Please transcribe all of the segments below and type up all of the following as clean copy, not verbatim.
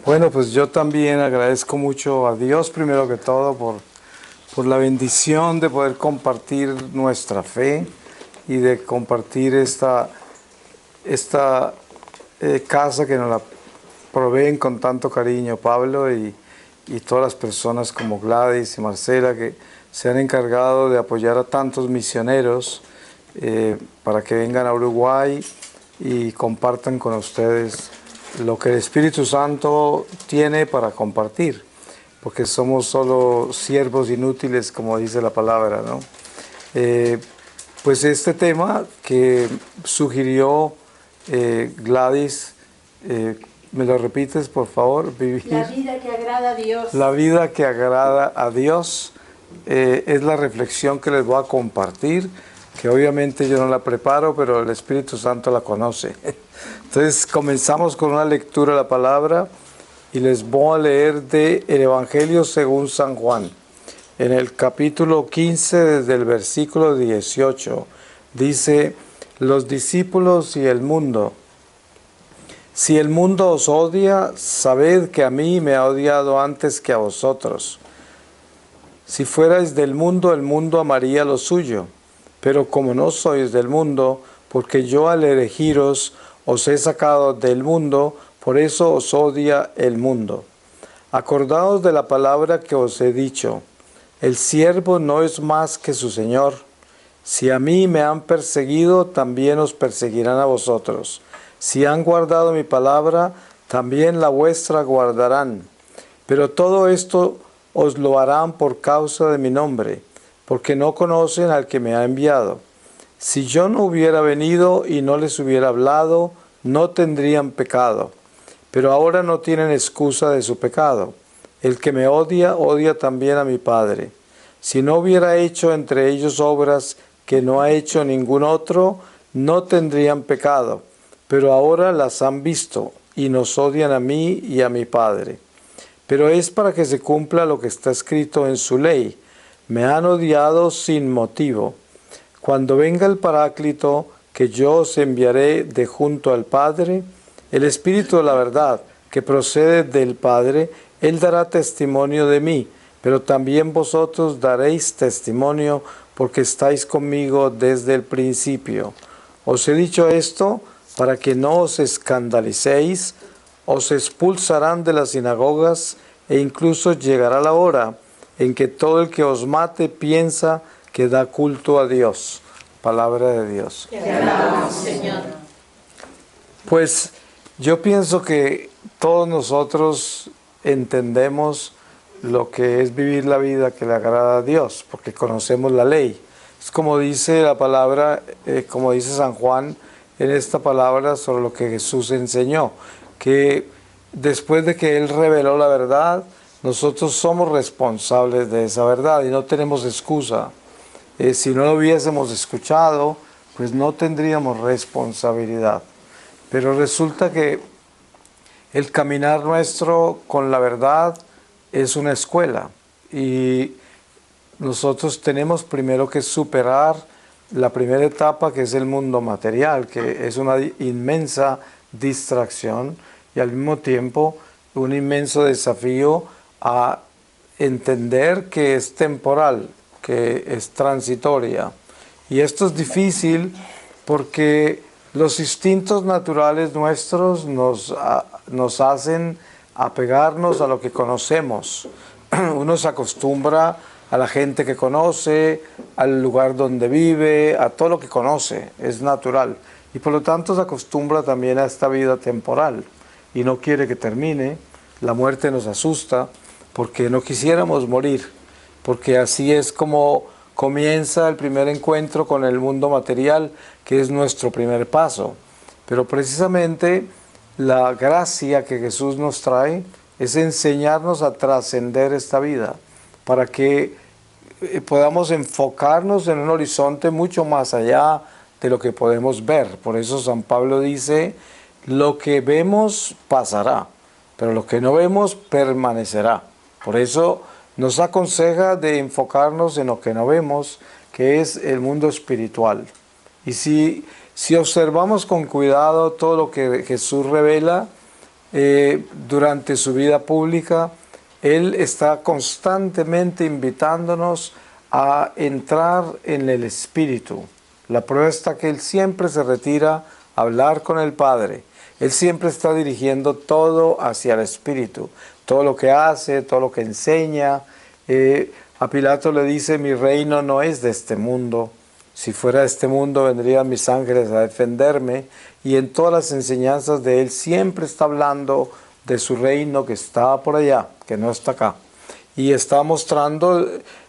Bueno, pues yo también agradezco mucho a Dios, primero que todo, por la bendición de poder compartir nuestra fe y de compartir esta casa que nos la proveen con tanto cariño Pablo y todas las personas como Gladys y Marcela que se han encargado de apoyar a tantos misioneros para que vengan a Uruguay y compartan con ustedes lo que el Espíritu Santo tiene para compartir, porque somos solo siervos inútiles, como dice la palabra, ¿no? Pues este tema que sugirió Gladys, ¿me lo repites, por favor? Vivir. La vida que agrada a Dios. La vida que agrada a Dios es la reflexión que les voy a compartir, que obviamente yo no la preparo, pero el Espíritu Santo la conoce. Entonces comenzamos con una lectura de la palabra y les voy a leer del Evangelio según San Juan. En el capítulo 15, desde el versículo 18, dice: los discípulos y el mundo. Si el mundo os odia, sabed que a mí me ha odiado antes que a vosotros. Si fuerais del mundo, el mundo amaría lo suyo. Pero como no sois del mundo, porque yo al elegiros os he sacado del mundo, por eso os odia el mundo. Acordaos de la palabra que os he dicho: el siervo no es más que su Señor. Si a mí me han perseguido, también os perseguirán a vosotros. Si han guardado mi palabra, también la vuestra guardarán. Pero todo esto os lo harán por causa de mi nombre, porque no conocen al que me ha enviado. Si yo no hubiera venido y no les hubiera hablado, no tendrían pecado. Pero ahora no tienen excusa de su pecado. El que me odia, odia también a mi Padre. Si no hubiera hecho entre ellos obras que no ha hecho ningún otro, no tendrían pecado. Pero ahora las han visto y nos odian a mí y a mi Padre. Pero es para que se cumpla lo que está escrito en su ley: me han odiado sin motivo. Cuando venga el Paráclito, que yo os enviaré de junto al Padre, el Espíritu de la verdad, que procede del Padre, Él dará testimonio de mí, pero también vosotros daréis testimonio, porque estáis conmigo desde el principio. Os he dicho esto para que no os escandalicéis. Os expulsarán de las sinagogas e incluso llegará la hora en que todo el que os mate piensa que da culto a Dios. Palabra de Dios. Te alabamos, Señor. Pues yo pienso que todos nosotros entendemos lo que es vivir la vida que le agrada a Dios, porque conocemos la ley. Es como dice la palabra, como dice San Juan en esta palabra sobre lo que Jesús enseñó, que después de que Él reveló la verdad, nosotros somos responsables de esa verdad y no tenemos excusa. Si no lo hubiésemos escuchado, pues no tendríamos responsabilidad. Pero resulta que el caminar nuestro con la verdad es una escuela y nosotros tenemos primero que superar la primera etapa, que es el mundo material, que es una inmensa distracción y al mismo tiempo un inmenso desafío a entender que es temporal, que es transitoria. Y esto es difícil porque los instintos naturales nuestros nos hacen apegarnos a lo que conocemos. Uno se acostumbra a la gente que conoce, al lugar donde vive, a todo lo que conoce, es natural. Y por lo tanto se acostumbra también a esta vida temporal y no quiere que termine. La muerte nos asusta porque no quisiéramos morir, porque así es como comienza el primer encuentro con el mundo material, que es nuestro primer paso. Pero precisamente la gracia que Jesús nos trae es enseñarnos a trascender esta vida, para que podamos enfocarnos en un horizonte mucho más allá de lo que podemos ver. Por eso San Pablo dice, lo que vemos pasará, pero lo que no vemos permanecerá. Por eso nos aconseja de enfocarnos en lo que no vemos, que es el mundo espiritual. Y si observamos con cuidado todo lo que Jesús revela durante su vida pública, Él está constantemente invitándonos a entrar en el Espíritu. La prueba está que Él siempre se retira a hablar con el Padre. Él siempre está dirigiendo todo hacia el Espíritu. Todo lo que hace, todo lo que enseña. A Pilato le dice, mi reino no es de este mundo. Si fuera de este mundo vendrían mis ángeles a defenderme. Y en todas las enseñanzas de Él siempre está hablando de su reino que está por allá, que no está acá. Y está mostrando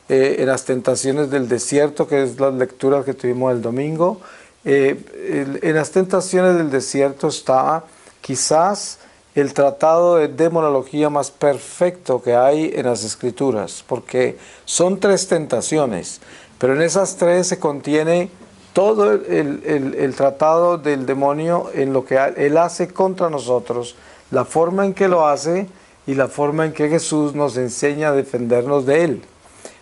en las tentaciones del desierto, que es la lectura que tuvimos el domingo, en las tentaciones del desierto está quizás el tratado de demonología más perfecto que hay en las Escrituras, porque son 3 tentaciones, pero en esas 3 se contiene todo el tratado del demonio en lo que él hace contra nosotros, la forma en que lo hace y la forma en que Jesús nos enseña a defendernos de él.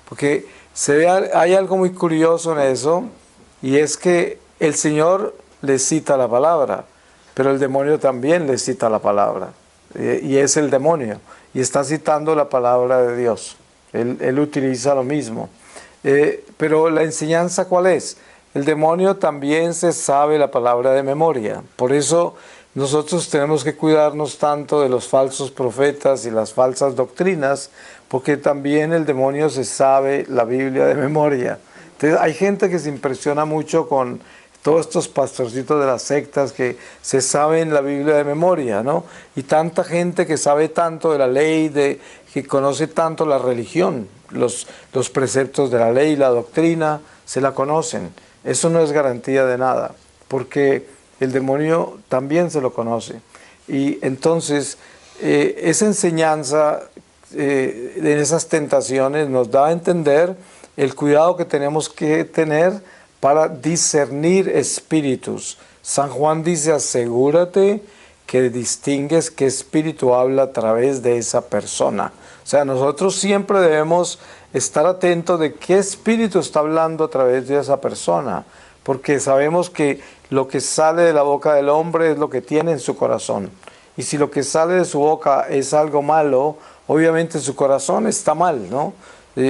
Porque hay algo muy curioso en eso, y es que el Señor le cita la palabra, pero el demonio también le cita la palabra, y es el demonio, y está citando la palabra de Dios. Él utiliza lo mismo. Pero la enseñanza, ¿cuál es? El demonio también se sabe la palabra de memoria. Por eso nosotros tenemos que cuidarnos tanto de los falsos profetas y las falsas doctrinas, porque también el demonio se sabe la Biblia de memoria. Entonces hay gente que se impresiona mucho con todos estos pastorcitos de las sectas que se saben la Biblia de memoria, ¿no? Y tanta gente que sabe tanto de la ley, que conoce tanto la religión, los preceptos de la ley, la doctrina, se la conocen. Eso no es garantía de nada, porque el demonio también se lo conoce. Y entonces esa enseñanza en esas tentaciones nos da a entender el cuidado que tenemos que tener para discernir espíritus. San Juan dice, asegúrate que distingues qué espíritu habla a través de esa persona. O sea, nosotros siempre debemos estar atentos de qué espíritu está hablando a través de esa persona, porque sabemos que lo que sale de la boca del hombre es lo que tiene en su corazón. Y si lo que sale de su boca es algo malo, obviamente su corazón está mal, ¿no?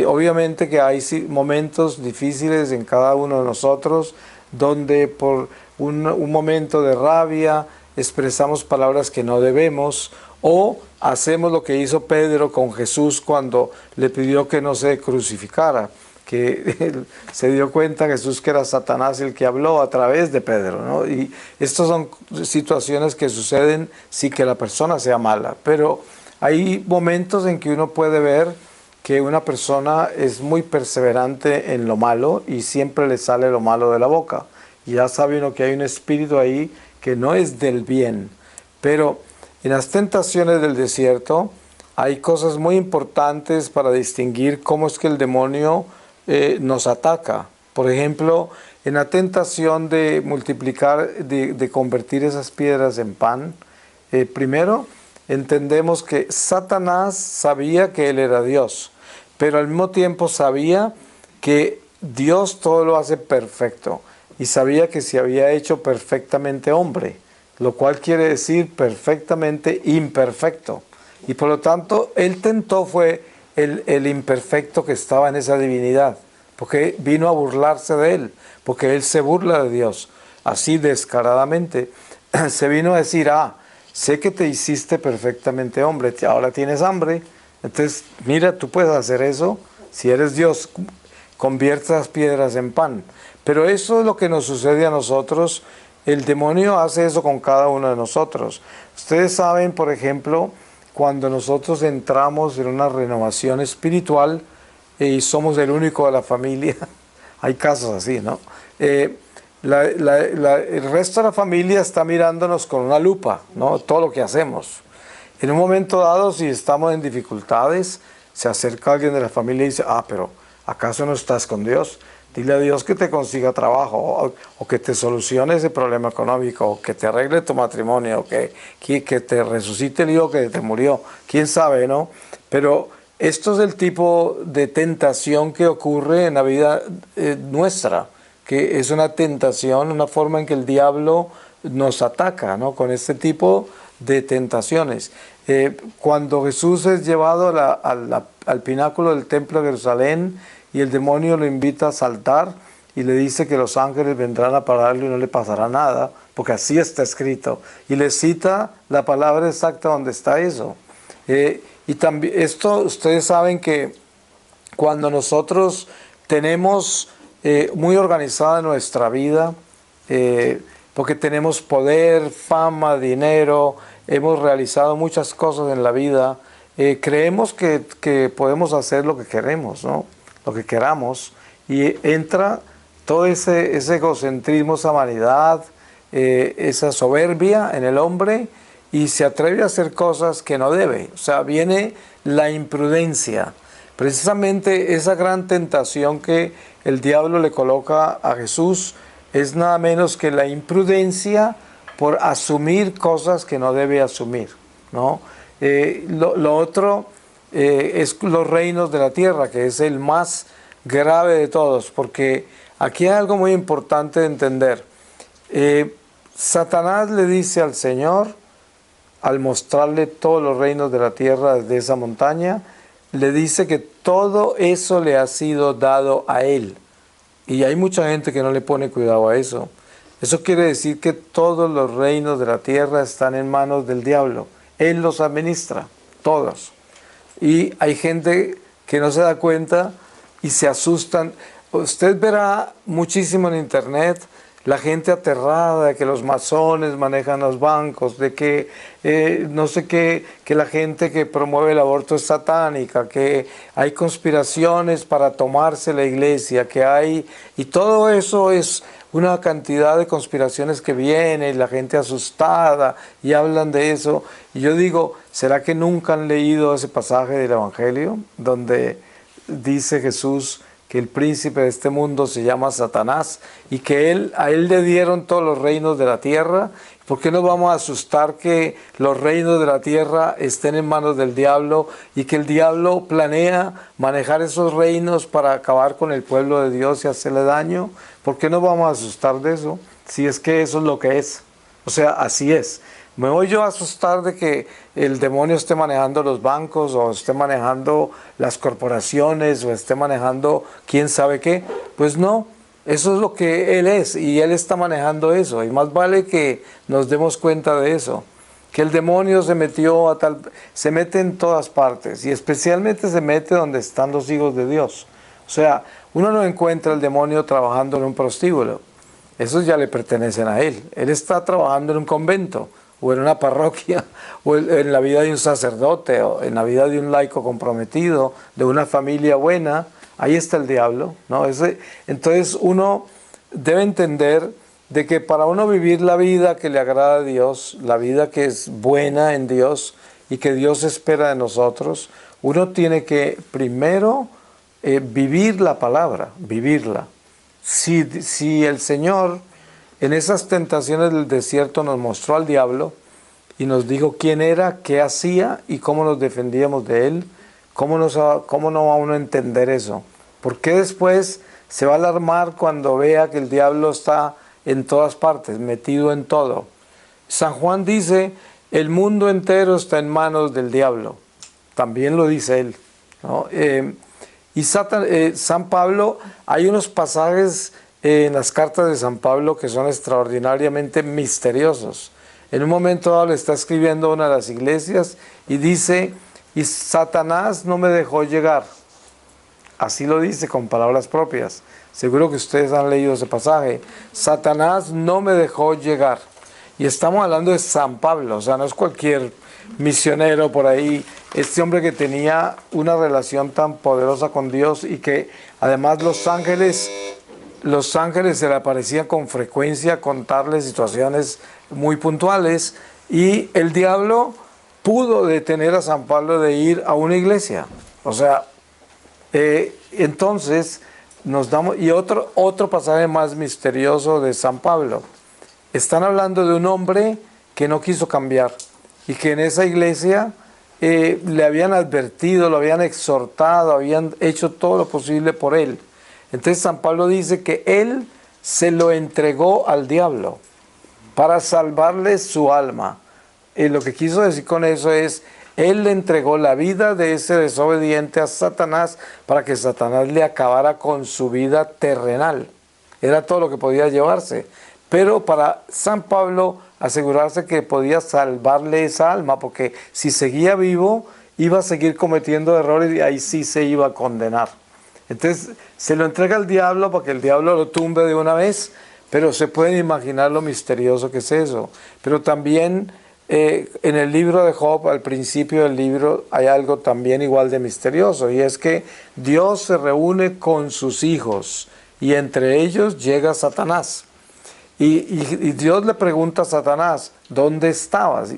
Obviamente que hay momentos difíciles en cada uno de nosotros, donde por un momento de rabia expresamos palabras que no debemos, o hacemos lo que hizo Pedro con Jesús cuando le pidió que no se crucificara, que se dio cuenta Jesús que era Satanás el que habló a través de Pedro, ¿no? Y estas son situaciones que suceden sin que la persona sea mala, pero hay momentos en que uno puede ver que una persona es muy perseverante en lo malo y siempre le sale lo malo de la boca. Y ya sabe uno que hay un espíritu ahí que no es del bien. Pero en las tentaciones del desierto hay cosas muy importantes para distinguir cómo es que el demonio nos ataca. Por ejemplo, en la tentación de multiplicar, de convertir esas piedras en pan, primero entendemos que Satanás sabía que él era Dios, pero al mismo tiempo sabía que Dios todo lo hace perfecto, y sabía que se había hecho perfectamente hombre, lo cual quiere decir perfectamente imperfecto. Y por lo tanto, él tentó fue el imperfecto que estaba en esa divinidad, porque vino a burlarse de él, porque él se burla de Dios, así descaradamente. Se vino a decir, sé que te hiciste perfectamente hombre, ahora tienes hambre, entonces mira, tú puedes hacer eso, si eres Dios, convierte las piedras en pan. Pero eso es lo que nos sucede a nosotros. El demonio hace eso con cada uno de nosotros. Ustedes saben, por ejemplo, cuando nosotros entramos en una renovación espiritual y somos el único de la familia, hay casos así, ¿no? El resto de la familia está mirándonos con una lupa, ¿no? Todo lo que hacemos. En un momento dado, si estamos en dificultades, se acerca alguien de la familia y dice, pero ¿acaso no estás con Dios? Dile a Dios que te consiga trabajo, o que te solucione ese problema económico, o que te arregle tu matrimonio, o que te resucite el hijo que te murió. Quién sabe, ¿no? Pero esto es el tipo de tentación que ocurre en la vida nuestra, que es una tentación, una forma en que el diablo nos ataca, ¿no? Con este tipo de tentaciones. Cuando Jesús es llevado al pináculo del templo de Jerusalén y el demonio lo invita a saltar y le dice que los ángeles vendrán a pararlo y no le pasará nada, porque así está escrito. Y le cita la palabra exacta donde está eso. Y también esto, ustedes saben que cuando nosotros tenemos muy organizada nuestra vida, porque tenemos poder, fama, dinero, hemos realizado muchas cosas en la vida, creemos que podemos hacer lo que queremos, ¿no? Lo que queramos, y entra todo ese egocentrismo, esa vanidad, esa soberbia en el hombre, y se atreve a hacer cosas que no debe. O sea, viene la imprudencia. Precisamente esa gran tentación que el diablo le coloca a Jesús es nada menos que la imprudencia por asumir cosas que no debe asumir, ¿no? Lo otro es los reinos de la tierra, que es el más grave de todos, porque aquí hay algo muy importante de entender. Satanás le dice al Señor, al mostrarle todos los reinos de la tierra desde esa montaña, le dice que todo eso le ha sido dado a él. Y hay mucha gente que no le pone cuidado a eso. Eso quiere decir que todos los reinos de la tierra están en manos del diablo. Él los administra, todos. Y hay gente que no se da cuenta y se asustan. Usted verá muchísimo en internet la gente aterrada de que los masones manejan los bancos, de que no sé qué, que la gente que promueve el aborto es satánica, que hay conspiraciones para tomarse la iglesia, que hay... Y todo eso es una cantidad de conspiraciones que viene, y la gente asustada, y hablan de eso. Y yo digo, ¿será que nunca han leído ese pasaje del Evangelio donde dice Jesús que el príncipe de este mundo se llama Satanás y que a él le dieron todos los reinos de la tierra? ¿Por qué nos vamos a asustar que los reinos de la tierra estén en manos del diablo y que el diablo planea manejar esos reinos para acabar con el pueblo de Dios y hacerle daño? ¿Por qué nos vamos a asustar de eso? Si es que eso es lo que es. O sea, así es. ¿Me voy yo a asustar de que el demonio esté manejando los bancos, o esté manejando las corporaciones, o esté manejando quién sabe qué? Pues no, eso es lo que él es, y él está manejando eso, y más vale que nos demos cuenta de eso, que el demonio se mete en todas partes, y especialmente se mete donde están los hijos de Dios. O sea, uno no encuentra el demonio trabajando en un prostíbulo, esos ya le pertenecen a él está trabajando en un convento, o en una parroquia, o en la vida de un sacerdote, o en la vida de un laico comprometido, de una familia buena. Ahí está el diablo, ¿no? Entonces uno debe entender de que para uno vivir la vida que le agrada a Dios, la vida que es buena en Dios y que Dios espera de nosotros, uno tiene primero vivir la palabra, vivirla. Si el Señor en esas tentaciones del desierto nos mostró al diablo y nos dijo quién era, qué hacía y cómo nos defendíamos de él, ¿cómo no va uno a entender eso? ¿Por qué después se va a alarmar cuando vea que el diablo está en todas partes, metido en todo? San Juan dice, el mundo entero está en manos del diablo. También lo dice él, ¿no? Y San Pablo, hay unos pasajes en las cartas de San Pablo que son extraordinariamente misteriosos. En un momento dado le está escribiendo a una de las iglesias y dice, y Satanás no me dejó llegar. Así lo dice con palabras propias. Seguro que ustedes han leído ese pasaje. Satanás no me dejó llegar. Y estamos hablando de San Pablo, o sea, no es cualquier misionero por ahí. Este hombre que tenía una relación tan poderosa con Dios y que además los ángeles se le aparecían con frecuencia a contarle situaciones muy puntuales, y el diablo pudo detener a San Pablo de ir a una iglesia. O sea, entonces nos damos, y otro pasaje más misterioso de San Pablo. Están hablando de un hombre que no quiso cambiar y que en esa iglesia le habían advertido, lo habían exhortado, habían hecho todo lo posible por él. Entonces San Pablo dice que él se lo entregó al diablo para salvarle su alma. Y lo que quiso decir con eso es, él le entregó la vida de ese desobediente a Satanás para que Satanás le acabara con su vida terrenal. Era todo lo que podía llevarse. Pero para San Pablo asegurarse que podía salvarle esa alma, porque si seguía vivo, iba a seguir cometiendo errores y ahí sí se iba a condenar. Entonces se lo entrega al diablo para que el diablo lo tumbe de una vez, pero se pueden imaginar lo misterioso que es eso. Pero también en el libro de Job, al principio del libro, hay algo también igual de misterioso, y es que Dios se reúne con sus hijos y entre ellos llega Satanás. Y Dios le pregunta a Satanás, ¿dónde estabas?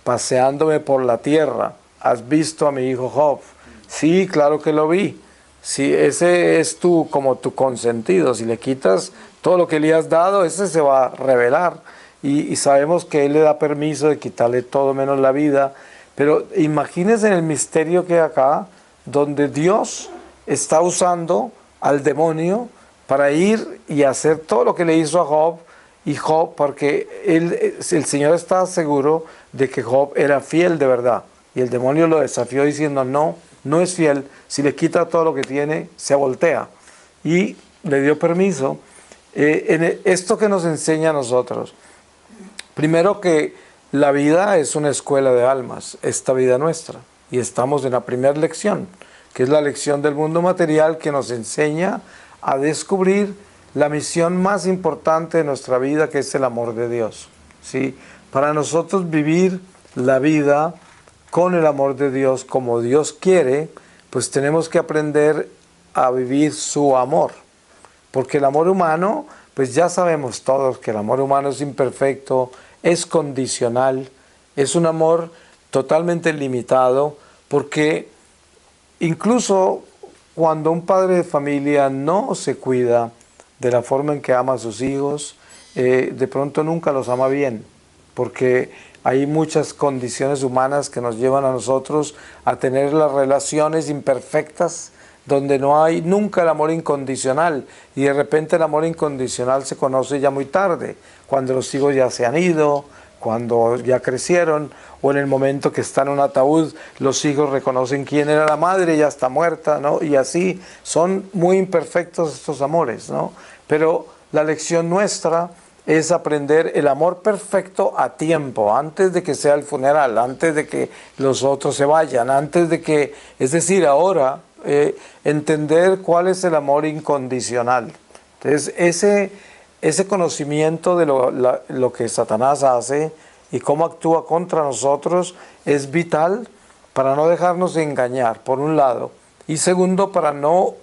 Paseándome por la tierra. ¿Has visto a mi hijo Job? Sí, claro que lo vi. Si ese es como tu consentido, si le quitas todo lo que le has dado, ese se va a revelar. Y sabemos que Él le da permiso de quitarle todo menos la vida. Pero imagínense en el misterio que hay acá, donde Dios está usando al demonio para ir y hacer todo lo que le hizo a Job. Y Job, porque el Señor estaba seguro de que Job era fiel de verdad. Y el demonio lo desafió diciendo, no, no es fiel. Si le quita todo lo que tiene, se voltea. Y le dio permiso. Esto que nos enseña a nosotros. Primero que la vida es una escuela de almas, esta vida nuestra. Y estamos en la primera lección, que es la lección del mundo material que nos enseña a descubrir la misión más importante de nuestra vida, que es el amor de Dios. ¿Sí? Para nosotros vivir la vida con el amor de Dios como Dios quiere, pues tenemos que aprender a vivir su amor. Porque el amor humano, pues ya sabemos todos que el amor humano es imperfecto, es condicional, es un amor totalmente limitado, porque incluso cuando un padre de familia no se cuida de la forma en que ama a sus hijos, de pronto nunca los ama bien, porque hay muchas condiciones humanas que nos llevan a nosotros a tener las relaciones imperfectas, donde no hay nunca el amor incondicional, y de repente el amor incondicional se conoce ya muy tarde, cuando los hijos ya se han ido, cuando ya crecieron, o en el momento que está en un ataúd, los hijos reconocen quién era la madre, ya está muerta, ¿no? Y así son muy imperfectos estos amores, ¿no? Pero la lección nuestra es aprender el amor perfecto a tiempo, antes de que sea el funeral, antes de que los otros se vayan, antes de que, es decir, ahora, entender cuál es el amor incondicional. Entonces, ese conocimiento de lo que Satanás hace y cómo actúa contra nosotros es vital para no dejarnos engañar, por un lado, y segundo, para no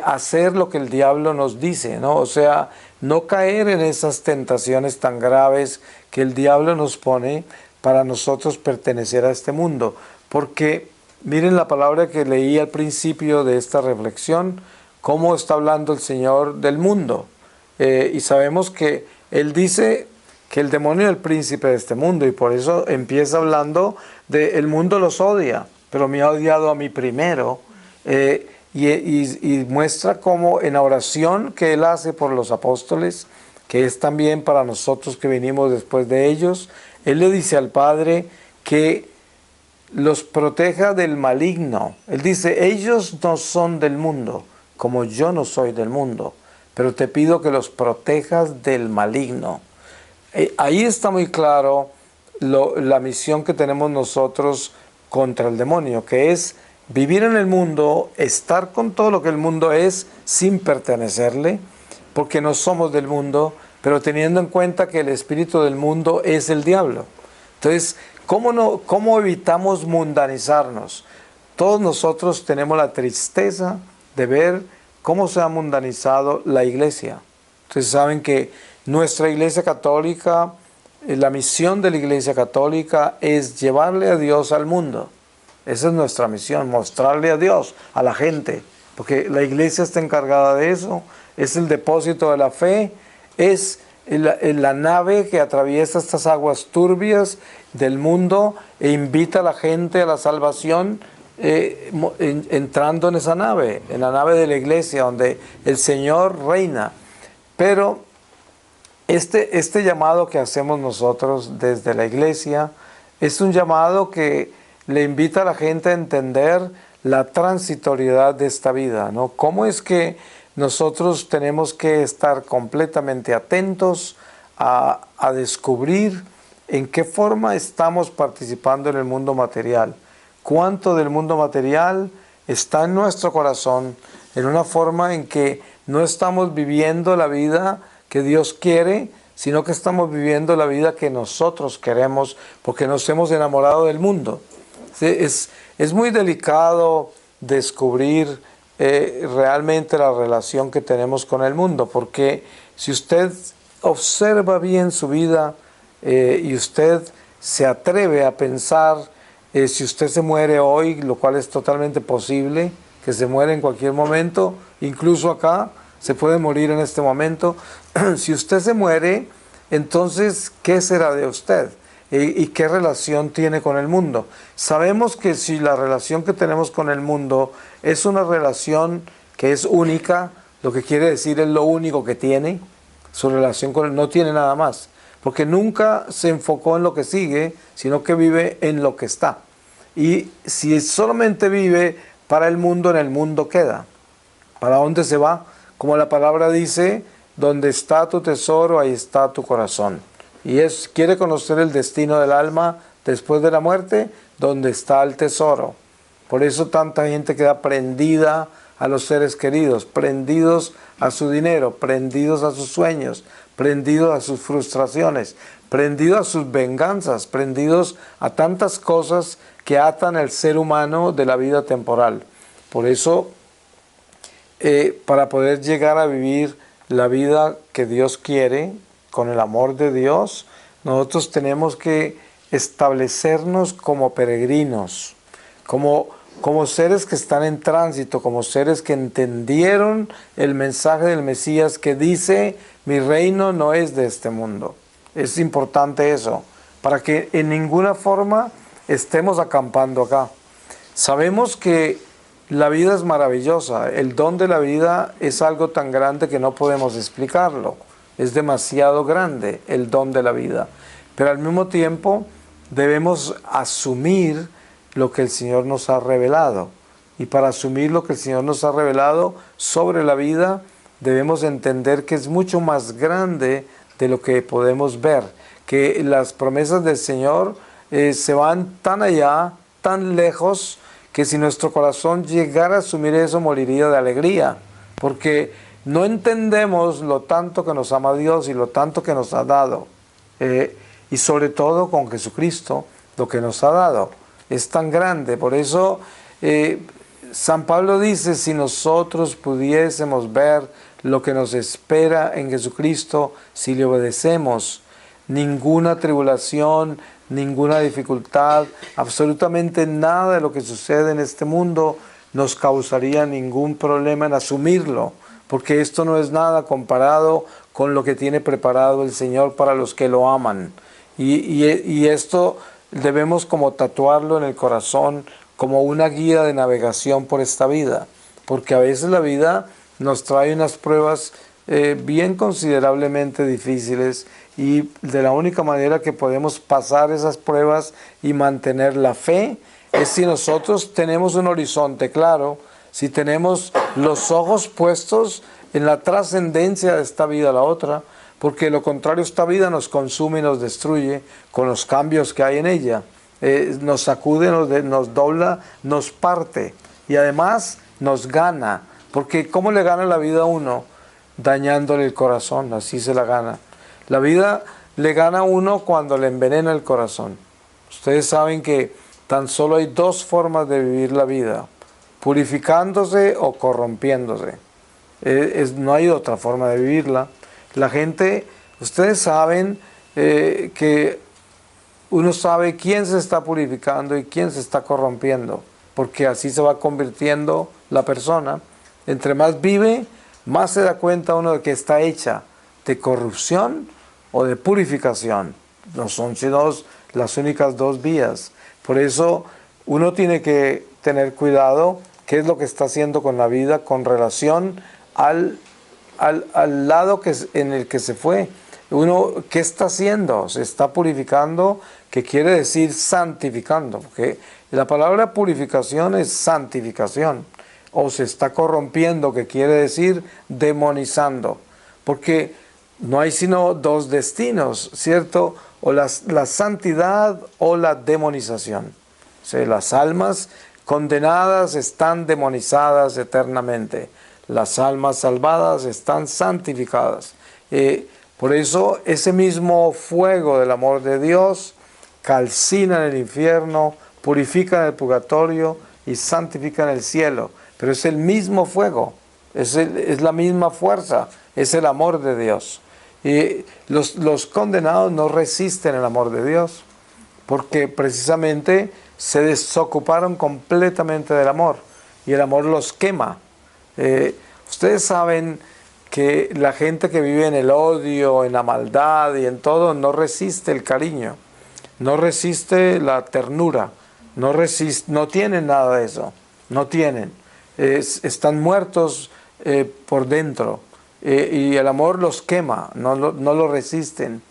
hacer lo que el diablo nos dice, ¿no? O sea, no caer en esas tentaciones tan graves que el diablo nos pone para nosotros pertenecer a este mundo. Porque miren la palabra que leí al principio de esta reflexión, cómo está hablando el Señor del mundo. Y sabemos que Él dice que el demonio es el príncipe de este mundo, y por eso empieza hablando de el mundo los odia, pero me ha odiado a mí primero. Y muestra cómo en la oración que Él hace por los apóstoles, que es también para nosotros que venimos después de ellos, Él le dice al Padre que los proteja del maligno. Él dice, ellos no son del mundo, como yo no soy del mundo, pero te pido que los protejas del maligno. Ahí está muy claro la misión que tenemos nosotros contra el demonio, que es vivir en el mundo, estar con todo lo que el mundo es sin pertenecerle, porque no somos del mundo, pero teniendo en cuenta que el espíritu del mundo es el diablo. Entonces, ¿cómo evitamos mundanizarnos? Todos nosotros tenemos la tristeza de ver cómo se ha mundanizado la iglesia. Ustedes saben que nuestra iglesia católica, la misión de la iglesia católica es llevarle a Dios al mundo. Esa es nuestra misión, mostrarle a Dios, a la gente. porque la iglesia está encargada de eso, es el depósito de la fe, es la nave que atraviesa estas aguas turbias del mundo e invita a la gente a la salvación, entrando en esa nave, en la nave de la iglesia, donde el Señor reina. Pero este llamado que hacemos nosotros desde la iglesia es un llamado que le invita a la gente a entender la transitoriedad de esta vida, ¿no? ¿Cómo es que nosotros tenemos que estar completamente atentos a descubrir en qué forma estamos participando en el mundo material? ¿Cuánto del mundo material está en nuestro corazón en una forma en que no estamos viviendo la vida que Dios quiere, sino que estamos viviendo la vida que nosotros queremos porque nos hemos enamorado del mundo? ¿Sí? Es muy delicado descubrir realmente la relación que tenemos con el mundo, porque si usted observa bien su vida y usted se atreve a pensar, si usted se muere hoy, lo cual es totalmente posible, que se muere en cualquier momento, incluso acá, se puede morir en este momento. Si usted se muere, entonces, ¿qué será de usted? ¿Y qué relación tiene con el mundo? Sabemos que si la relación que tenemos con el mundo es una relación que es única, lo que quiere decir es lo único que tiene, su relación con él no tiene nada más, porque nunca se enfocó en lo que sigue, sino que vive en lo que está. Y si solamente vive para el mundo, en el mundo queda. ¿Para dónde se va? Como la palabra dice, donde está tu tesoro, ahí está tu corazón. Y quiere conocer el destino del alma después de la muerte, donde está el tesoro. Por eso tanta gente queda prendida a los seres queridos, prendidos a su dinero, prendidos a sus sueños, prendidos a sus frustraciones, prendidos a sus venganzas, prendidos a tantas cosas que atan al ser humano de la vida temporal. Por eso, para poder llegar a vivir la vida que Dios quiere, con el amor de Dios, nosotros tenemos que establecernos como peregrinos, como seres que están en tránsito, como seres que entendieron el mensaje del Mesías que dice, mi reino no es de este mundo. Es importante eso, para que en ninguna forma estemos acampando acá. Sabemos que la vida es maravillosa, el don de la vida es algo tan grande que no podemos explicarlo. Es demasiado grande el don de la vida, pero al mismo tiempo debemos asumir lo que el Señor nos ha revelado. Y para asumir lo que el Señor nos ha revelado sobre la vida, debemos entender que es mucho más grande de lo que podemos ver, que las promesas del Señor se van tan allá, tan lejos, que si nuestro corazón llegara a asumir eso, moriría de alegría, porque no entendemos lo tanto que nos ama Dios y lo tanto que nos ha dado. Y sobre todo con Jesucristo, lo que nos ha dado es tan grande. Por eso San Pablo dice, si nosotros pudiésemos ver lo que nos espera en Jesucristo, si le obedecemos, ninguna tribulación, ninguna dificultad, absolutamente nada de lo que sucede en este mundo nos causaría ningún problema en asumirlo, porque esto no es nada comparado con lo que tiene preparado el Señor para los que lo aman. Y esto debemos como tatuarlo en el corazón como una guía de navegación por esta vida, porque a veces la vida nos trae unas pruebas bien considerablemente difíciles, y de la única manera que podemos pasar esas pruebas y mantener la fe es si nosotros tenemos un horizonte claro, si tenemos los ojos puestos en la trascendencia de esta vida a la otra, porque lo contrario, esta vida nos consume y nos destruye con los cambios que hay en ella. Nos sacude, nos dobla, nos parte y además nos gana, porque ¿cómo le gana la vida a uno? Dañándole el corazón, así se la gana. La vida le gana a uno cuando le envenena el corazón. Ustedes saben que tan solo hay dos formas de vivir la vida: purificándose o corrompiéndose. No hay otra forma de vivirla. La gente, ustedes saben que uno sabe quién se está purificando y quién se está corrompiendo, porque así se va convirtiendo la persona. entre más vive, más se da cuenta uno de que está hecha de corrupción o de purificación. No son sino las únicas dos vías. Por eso uno tiene que tener cuidado qué es lo que está haciendo con la vida con relación al lado en el que se fue. Uno, ¿qué está haciendo? Se está purificando, que quiere decir santificando, porque la palabra purificación es santificación, o se está corrompiendo, que quiere decir demonizando, porque no hay sino dos destinos, ¿cierto? O la santidad o la demonización. O sea, las almas condenadas están demonizadas eternamente. Las almas salvadas están santificadas. Por eso ese mismo fuego del amor de Dios calcina en el infierno, purifica en el purgatorio y santifica en el cielo. Pero es el mismo fuego, es la misma fuerza, es el amor de Dios. Y los condenados no resisten el amor de Dios, porque precisamente se desocuparon completamente del amor, y el amor los quema. Ustedes saben que la gente que vive en el odio, en la maldad y en todo, no resiste el cariño, no resiste la ternura, no tienen nada de eso, no tienen. Están muertos por dentro, y el amor los quema, no lo resisten.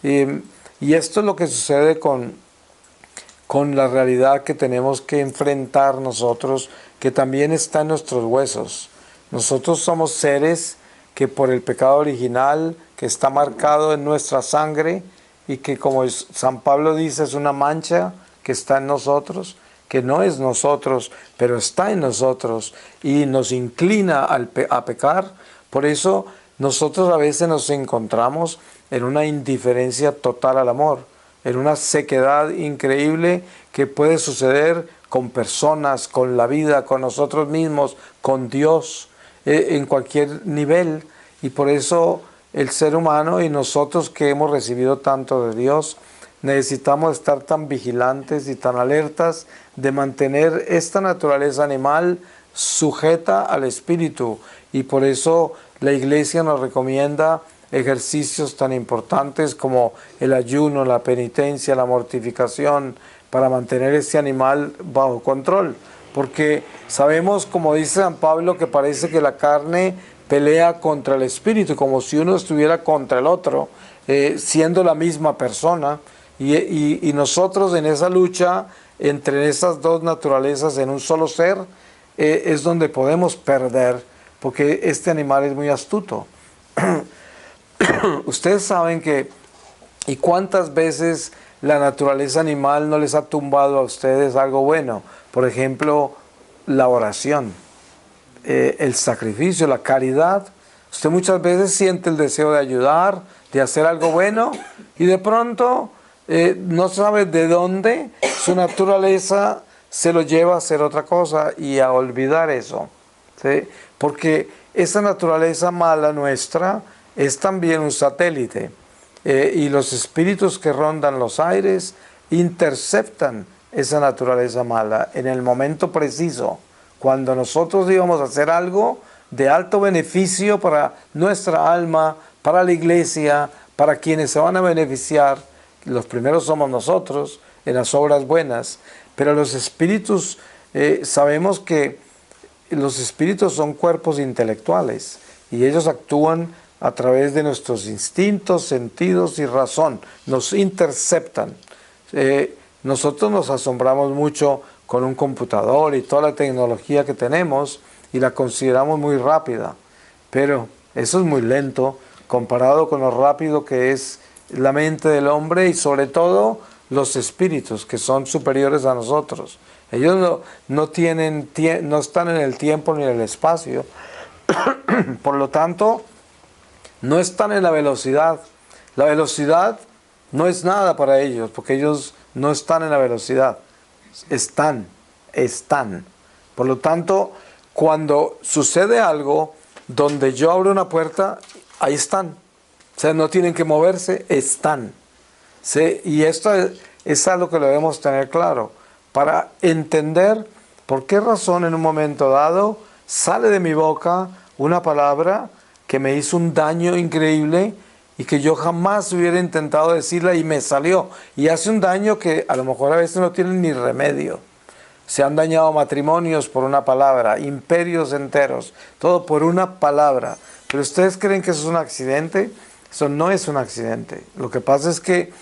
Y esto es lo que sucede con la realidad que tenemos que enfrentar nosotros, que también está en nuestros huesos. Nosotros somos seres que por el pecado original, que está marcado en nuestra sangre, y que, como San Pablo dice, es una mancha que está en nosotros, que no es nosotros, pero está en nosotros y nos inclina a pecar. Por eso nosotros a veces nos encontramos en una indiferencia total al amor, en una sequedad increíble que puede suceder con personas, con la vida, con nosotros mismos, con Dios, en cualquier nivel. Y por eso el ser humano y nosotros que hemos recibido tanto de Dios, necesitamos estar tan vigilantes y tan alertas de mantener esta naturaleza animal sujeta al espíritu. Y por eso la Iglesia nos recomienda ejercicios tan importantes como el ayuno, la penitencia, la mortificación, para mantener este animal bajo control. Porque sabemos, como dice San Pablo, que parece que la carne pelea contra el espíritu, como si uno estuviera contra el otro, siendo la misma persona. Y nosotros en esa lucha entre esas dos naturalezas en un solo ser, es donde podemos perder, porque este animal es muy astuto. Ustedes saben que, y cuántas veces la naturaleza animal no les ha tumbado a ustedes algo bueno. Por ejemplo, la oración, el sacrificio, la caridad. Usted muchas veces siente el deseo de ayudar, de hacer algo bueno, y de pronto no sabe de dónde su naturaleza se lo lleva a hacer otra cosa y a olvidar eso, ¿sí? Porque esa naturaleza mala nuestra es también un satélite, y los espíritus que rondan los aires interceptan esa naturaleza mala en el momento preciso, cuando nosotros íbamos a hacer algo de alto beneficio para nuestra alma, para la iglesia, para quienes se van a beneficiar. Los primeros somos nosotros en las obras buenas, pero los espíritus, sabemos que los espíritus son cuerpos intelectuales y ellos actúan a través de nuestros instintos, sentidos y razón, nos interceptan. Nosotros nos asombramos mucho con un computador y toda la tecnología que tenemos y la consideramos muy rápida, pero eso es muy lento comparado con lo rápido que es la mente del hombre y sobre todo los espíritus que son superiores a nosotros. Ellos no están en el tiempo ni en el espacio, por lo tanto no están en la velocidad. La velocidad no es nada para ellos, porque ellos no están en la velocidad, están. Por lo tanto, cuando sucede algo donde yo abro una puerta, ahí están. O sea, no tienen que moverse, están. ¿Sí? Y esto es algo que lo debemos tener claro, para entender por qué razón en un momento dado sale de mi boca una palabra que me hizo un daño increíble y que yo jamás hubiera intentado decirla y me salió. Y hace un daño que a lo mejor a veces no tiene ni remedio. Se han dañado matrimonios por una palabra, imperios enteros, todo por una palabra. Pero ustedes creen que eso es un accidente. Eso no es un accidente. Lo que pasa es que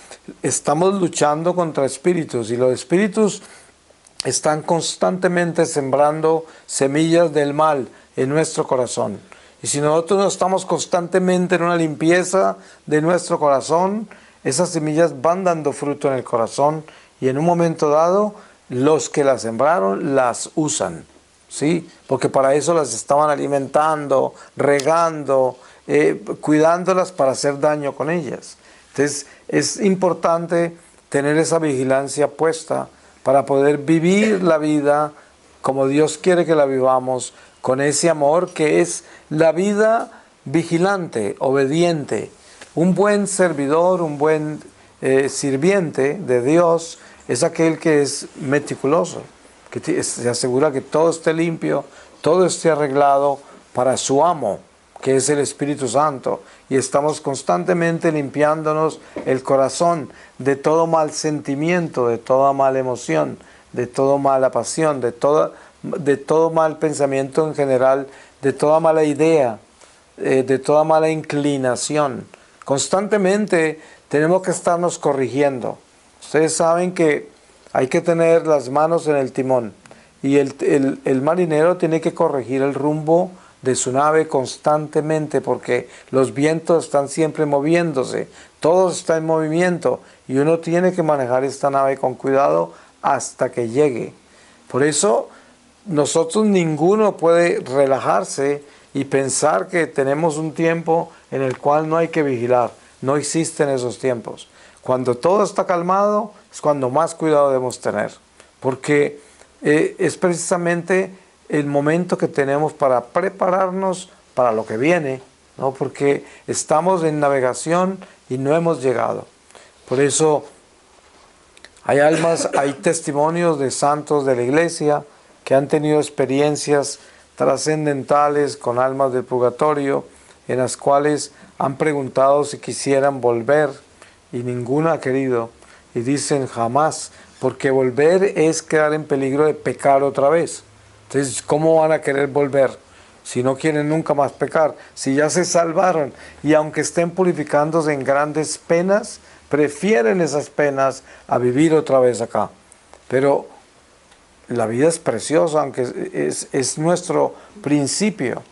estamos luchando contra espíritus y los espíritus están constantemente sembrando semillas del mal en nuestro corazón. Y si nosotros no estamos constantemente en una limpieza de nuestro corazón, esas semillas van dando fruto en el corazón y en un momento dado los que las sembraron las usan, ¿sí? Porque para eso las estaban alimentando, regando, cuidándolas para hacer daño con ellas. Entonces es importante tener esa vigilancia puesta para poder vivir la vida como Dios quiere que la vivamos, con ese amor que es la vida vigilante, obediente. Un buen servidor, un buen sirviente de Dios es aquel que es meticuloso, que se asegura que todo esté limpio, todo esté arreglado para su amo, que es el Espíritu Santo. Y estamos constantemente limpiándonos el corazón de todo mal sentimiento, de toda mala emoción, de toda mala pasión, de todo mal pensamiento en general, de toda mala idea, de toda mala inclinación. Constantemente tenemos que estarnos corrigiendo. Ustedes saben que hay que tener las manos en el timón y el marinero tiene que corregir el rumbo de su nave constantemente porque los vientos están siempre moviéndose, todo está en movimiento y uno tiene que manejar esta nave con cuidado hasta que llegue. Por eso nosotros ninguno puede relajarse y pensar que tenemos un tiempo en el cual no hay que vigilar. No existen esos tiempos. Cuando todo está calmado es cuando más cuidado debemos tener, porque es precisamente el momento que tenemos para prepararnos para lo que viene, ¿no? Porque estamos en navegación y no hemos llegado. Por eso hay almas, hay testimonios de santos de la iglesia que han tenido experiencias trascendentales con almas del purgatorio, en las cuales han preguntado si quisieran volver y ninguno ha querido. Y dicen jamás, porque volver es quedar en peligro de pecar otra vez. Entonces, ¿cómo van a querer volver si no quieren nunca más pecar? Si ya se salvaron y aunque estén purificándose en grandes penas, prefieren esas penas a vivir otra vez acá. Pero la vida es preciosa, aunque es nuestro principio.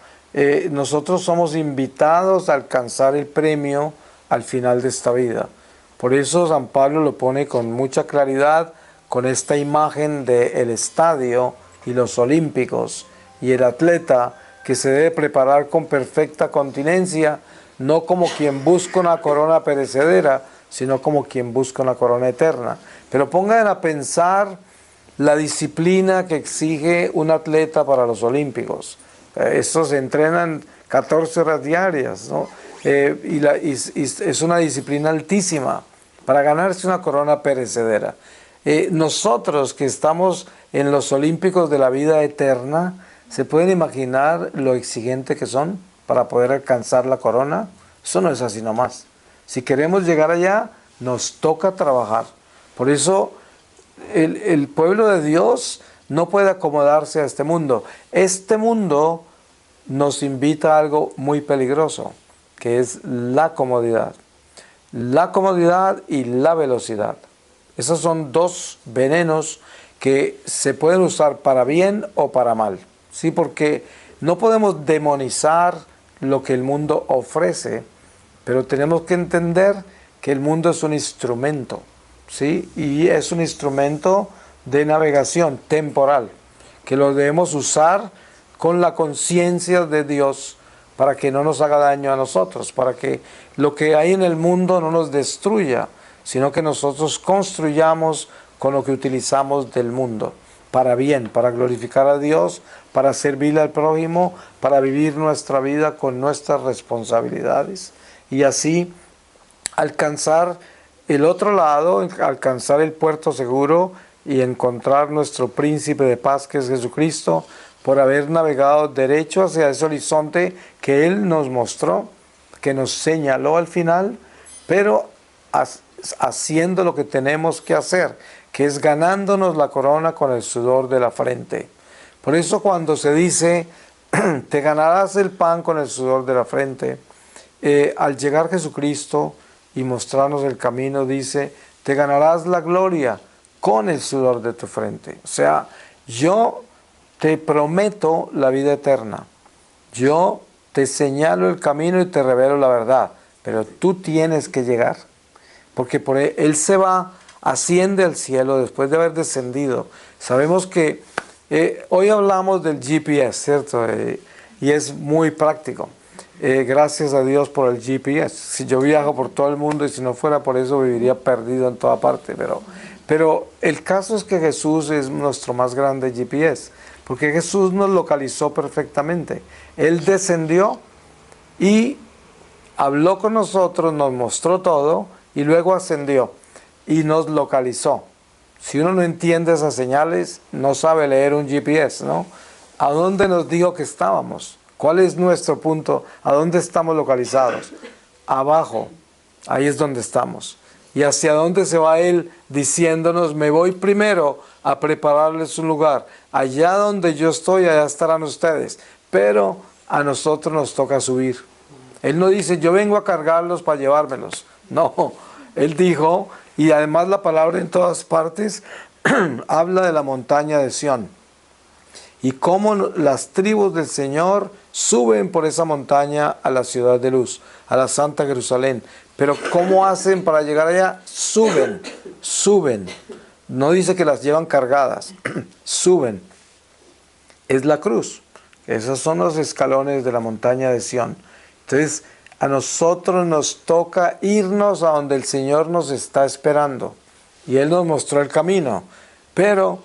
Nosotros somos invitados a alcanzar el premio al final de esta vida. Por eso San Pablo lo pone con mucha claridad con esta imagen del estadio y los olímpicos y el atleta que se debe preparar con perfecta continencia, no como quien busca una corona perecedera, sino como quien busca una corona eterna. Pero pongan a pensar la disciplina que exige un atleta para los olímpicos. Estos se entrenan 14 horas diarias, ¿no? Y es una disciplina altísima para ganarse una corona perecedera. Nosotros que estamos en los olímpicos de la vida eterna, ¿se pueden imaginar lo exigente que son para poder alcanzar la corona? Eso no es así nomás. Si queremos llegar allá, nos toca trabajar. Por eso el pueblo de Dios no puede acomodarse a este mundo. Este mundo nos invita a algo muy peligroso, que es la comodidad. La comodidad y la velocidad. Esos son dos venenos que se pueden usar para bien o para mal, ¿sí? Porque no podemos demonizar lo que el mundo ofrece, pero tenemos que entender que el mundo es un instrumento, ¿sí? Y es un instrumento de navegación temporal, que lo debemos usar con la conciencia de Dios para que no nos haga daño a nosotros, para que lo que hay en el mundo no nos destruya, sino que nosotros construyamos con lo que utilizamos del mundo, para bien, para glorificar a Dios, para servirle al prójimo, para vivir nuestra vida con nuestras responsabilidades y así alcanzar el otro lado, alcanzar el puerto seguro y encontrar nuestro príncipe de paz que es Jesucristo, por haber navegado derecho hacia ese horizonte que Él nos mostró, que nos señaló al final, pero haciendo lo que tenemos que hacer, que es ganándonos la corona con el sudor de la frente. Por eso cuando se dice, te ganarás el pan con el sudor de la frente, al llegar Jesucristo y mostrarnos el camino, dice, te ganarás la gloria con el sudor de tu frente. O sea, yo te prometo la vida eterna. Yo te señalo el camino y te revelo la verdad. Pero tú tienes que llegar. Porque por él se va, asciende al cielo después de haber descendido. Sabemos que hoy hablamos del GPS, ¿cierto? Y es muy práctico. Gracias a Dios por el GPS. Si yo viajo por todo el mundo y si no fuera por eso viviría perdido en toda parte. Pero el caso es que Jesús es nuestro más grande GPS. Porque Jesús nos localizó perfectamente. Él descendió y habló con nosotros, nos mostró todo y luego ascendió y nos localizó. Si uno no entiende esas señales, no sabe leer un GPS, ¿no? ¿A dónde nos dijo que estábamos? ¿Cuál es nuestro punto? ¿A dónde estamos localizados? Abajo, ahí es donde estamos. ¿Y hacia dónde se va Él diciéndonos, me voy primero a prepararles un lugar? Allá donde yo estoy, allá estarán ustedes. Pero a nosotros nos toca subir. Él no dice, yo vengo a cargarlos para llevármelos. No, Él dijo, y además la palabra en todas partes habla de la montaña de Sión. Y cómo las tribus del Señor suben por esa montaña a la ciudad de luz, a la Santa Jerusalén. Pero ¿cómo hacen para llegar allá? Suben. No dice que las llevan cargadas, suben. Es la cruz. Esos son los escalones de la montaña de Sión. Entonces, a nosotros nos toca irnos a donde el Señor nos está esperando. Y Él nos mostró el camino. Pero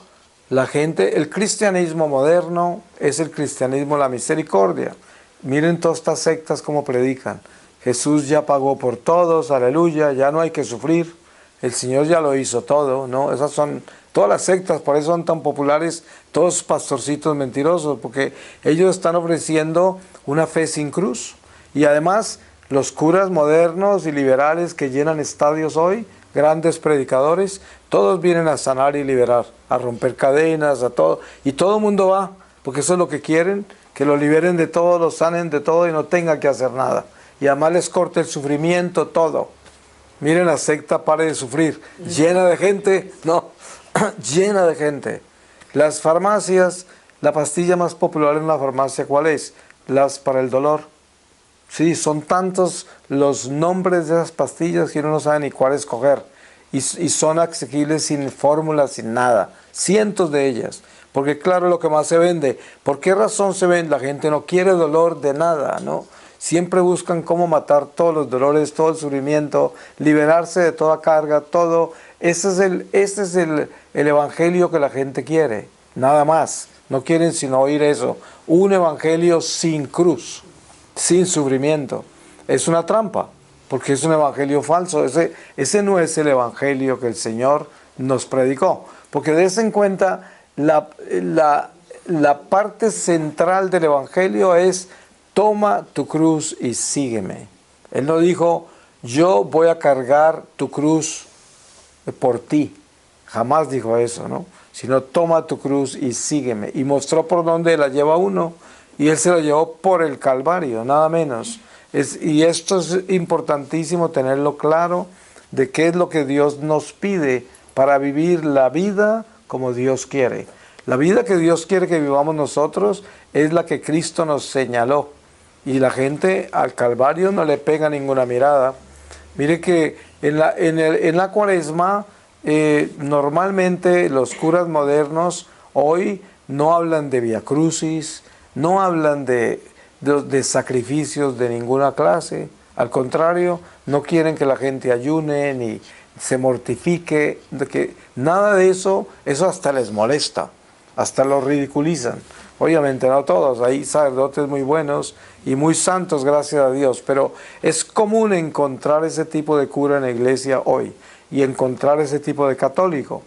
la gente, el cristianismo moderno es el cristianismo de la misericordia. Miren todas estas sectas como predican. Jesús ya pagó por todos, aleluya, ya no hay que sufrir. El Señor ya lo hizo todo, ¿no? Esas son todas las sectas, por eso son tan populares todos los pastorcitos mentirosos, porque ellos están ofreciendo una fe sin cruz. Y además, los curas modernos y liberales que llenan estadios hoy, grandes predicadores, todos vienen a sanar y liberar, a romper cadenas, a todo. Y todo el mundo va, porque eso es lo que quieren, que lo liberen de todo, lo sanen de todo y no tengan que hacer nada. Y además les corte el sufrimiento, todo. Miren la secta, pare de sufrir. Llena de gente, no, llena de gente. Las farmacias, la pastilla más popular en la farmacia, ¿cuál es? Las para el dolor. Sí, son tantos los nombres de esas pastillas que uno no sabe ni cuál escoger. Y son asequibles sin fórmula, sin nada. Cientos de ellas. Porque claro, lo que más se vende. ¿Por qué razón se vende? La gente no quiere dolor de nada, ¿no? Siempre buscan cómo matar todos los dolores, todo el sufrimiento, liberarse de toda carga, todo. Ese es el evangelio que la gente quiere. Nada más. No quieren sino oír eso. Un evangelio sin cruz, sin sufrimiento. Es una trampa, porque es un evangelio falso. Ese no es el evangelio que el Señor nos predicó. Porque dense en cuenta, la parte central del evangelio es: toma tu cruz y sígueme. Él no dijo, yo voy a cargar tu cruz por ti. Jamás dijo eso, ¿no? Sino, toma tu cruz y sígueme. Y mostró por dónde la lleva uno. Y Él se lo llevó por el Calvario, nada menos. Y esto es importantísimo tenerlo claro, de qué es lo que Dios nos pide para vivir la vida como Dios quiere. La vida que Dios quiere que vivamos nosotros es la que Cristo nos señaló. Y la gente al Calvario no le pega ninguna mirada. Mire que en la Cuaresma, normalmente los curas modernos hoy no hablan de Vía Crucis, no hablan de sacrificios de ninguna clase. Al contrario, no quieren que la gente ayune ni se mortifique. Nada de eso, eso hasta les molesta, hasta lo ridiculizan. Obviamente no todos, hay sacerdotes muy buenos y muy santos, gracias a Dios, pero es común encontrar ese tipo de cura en la iglesia hoy y encontrar ese tipo de católico,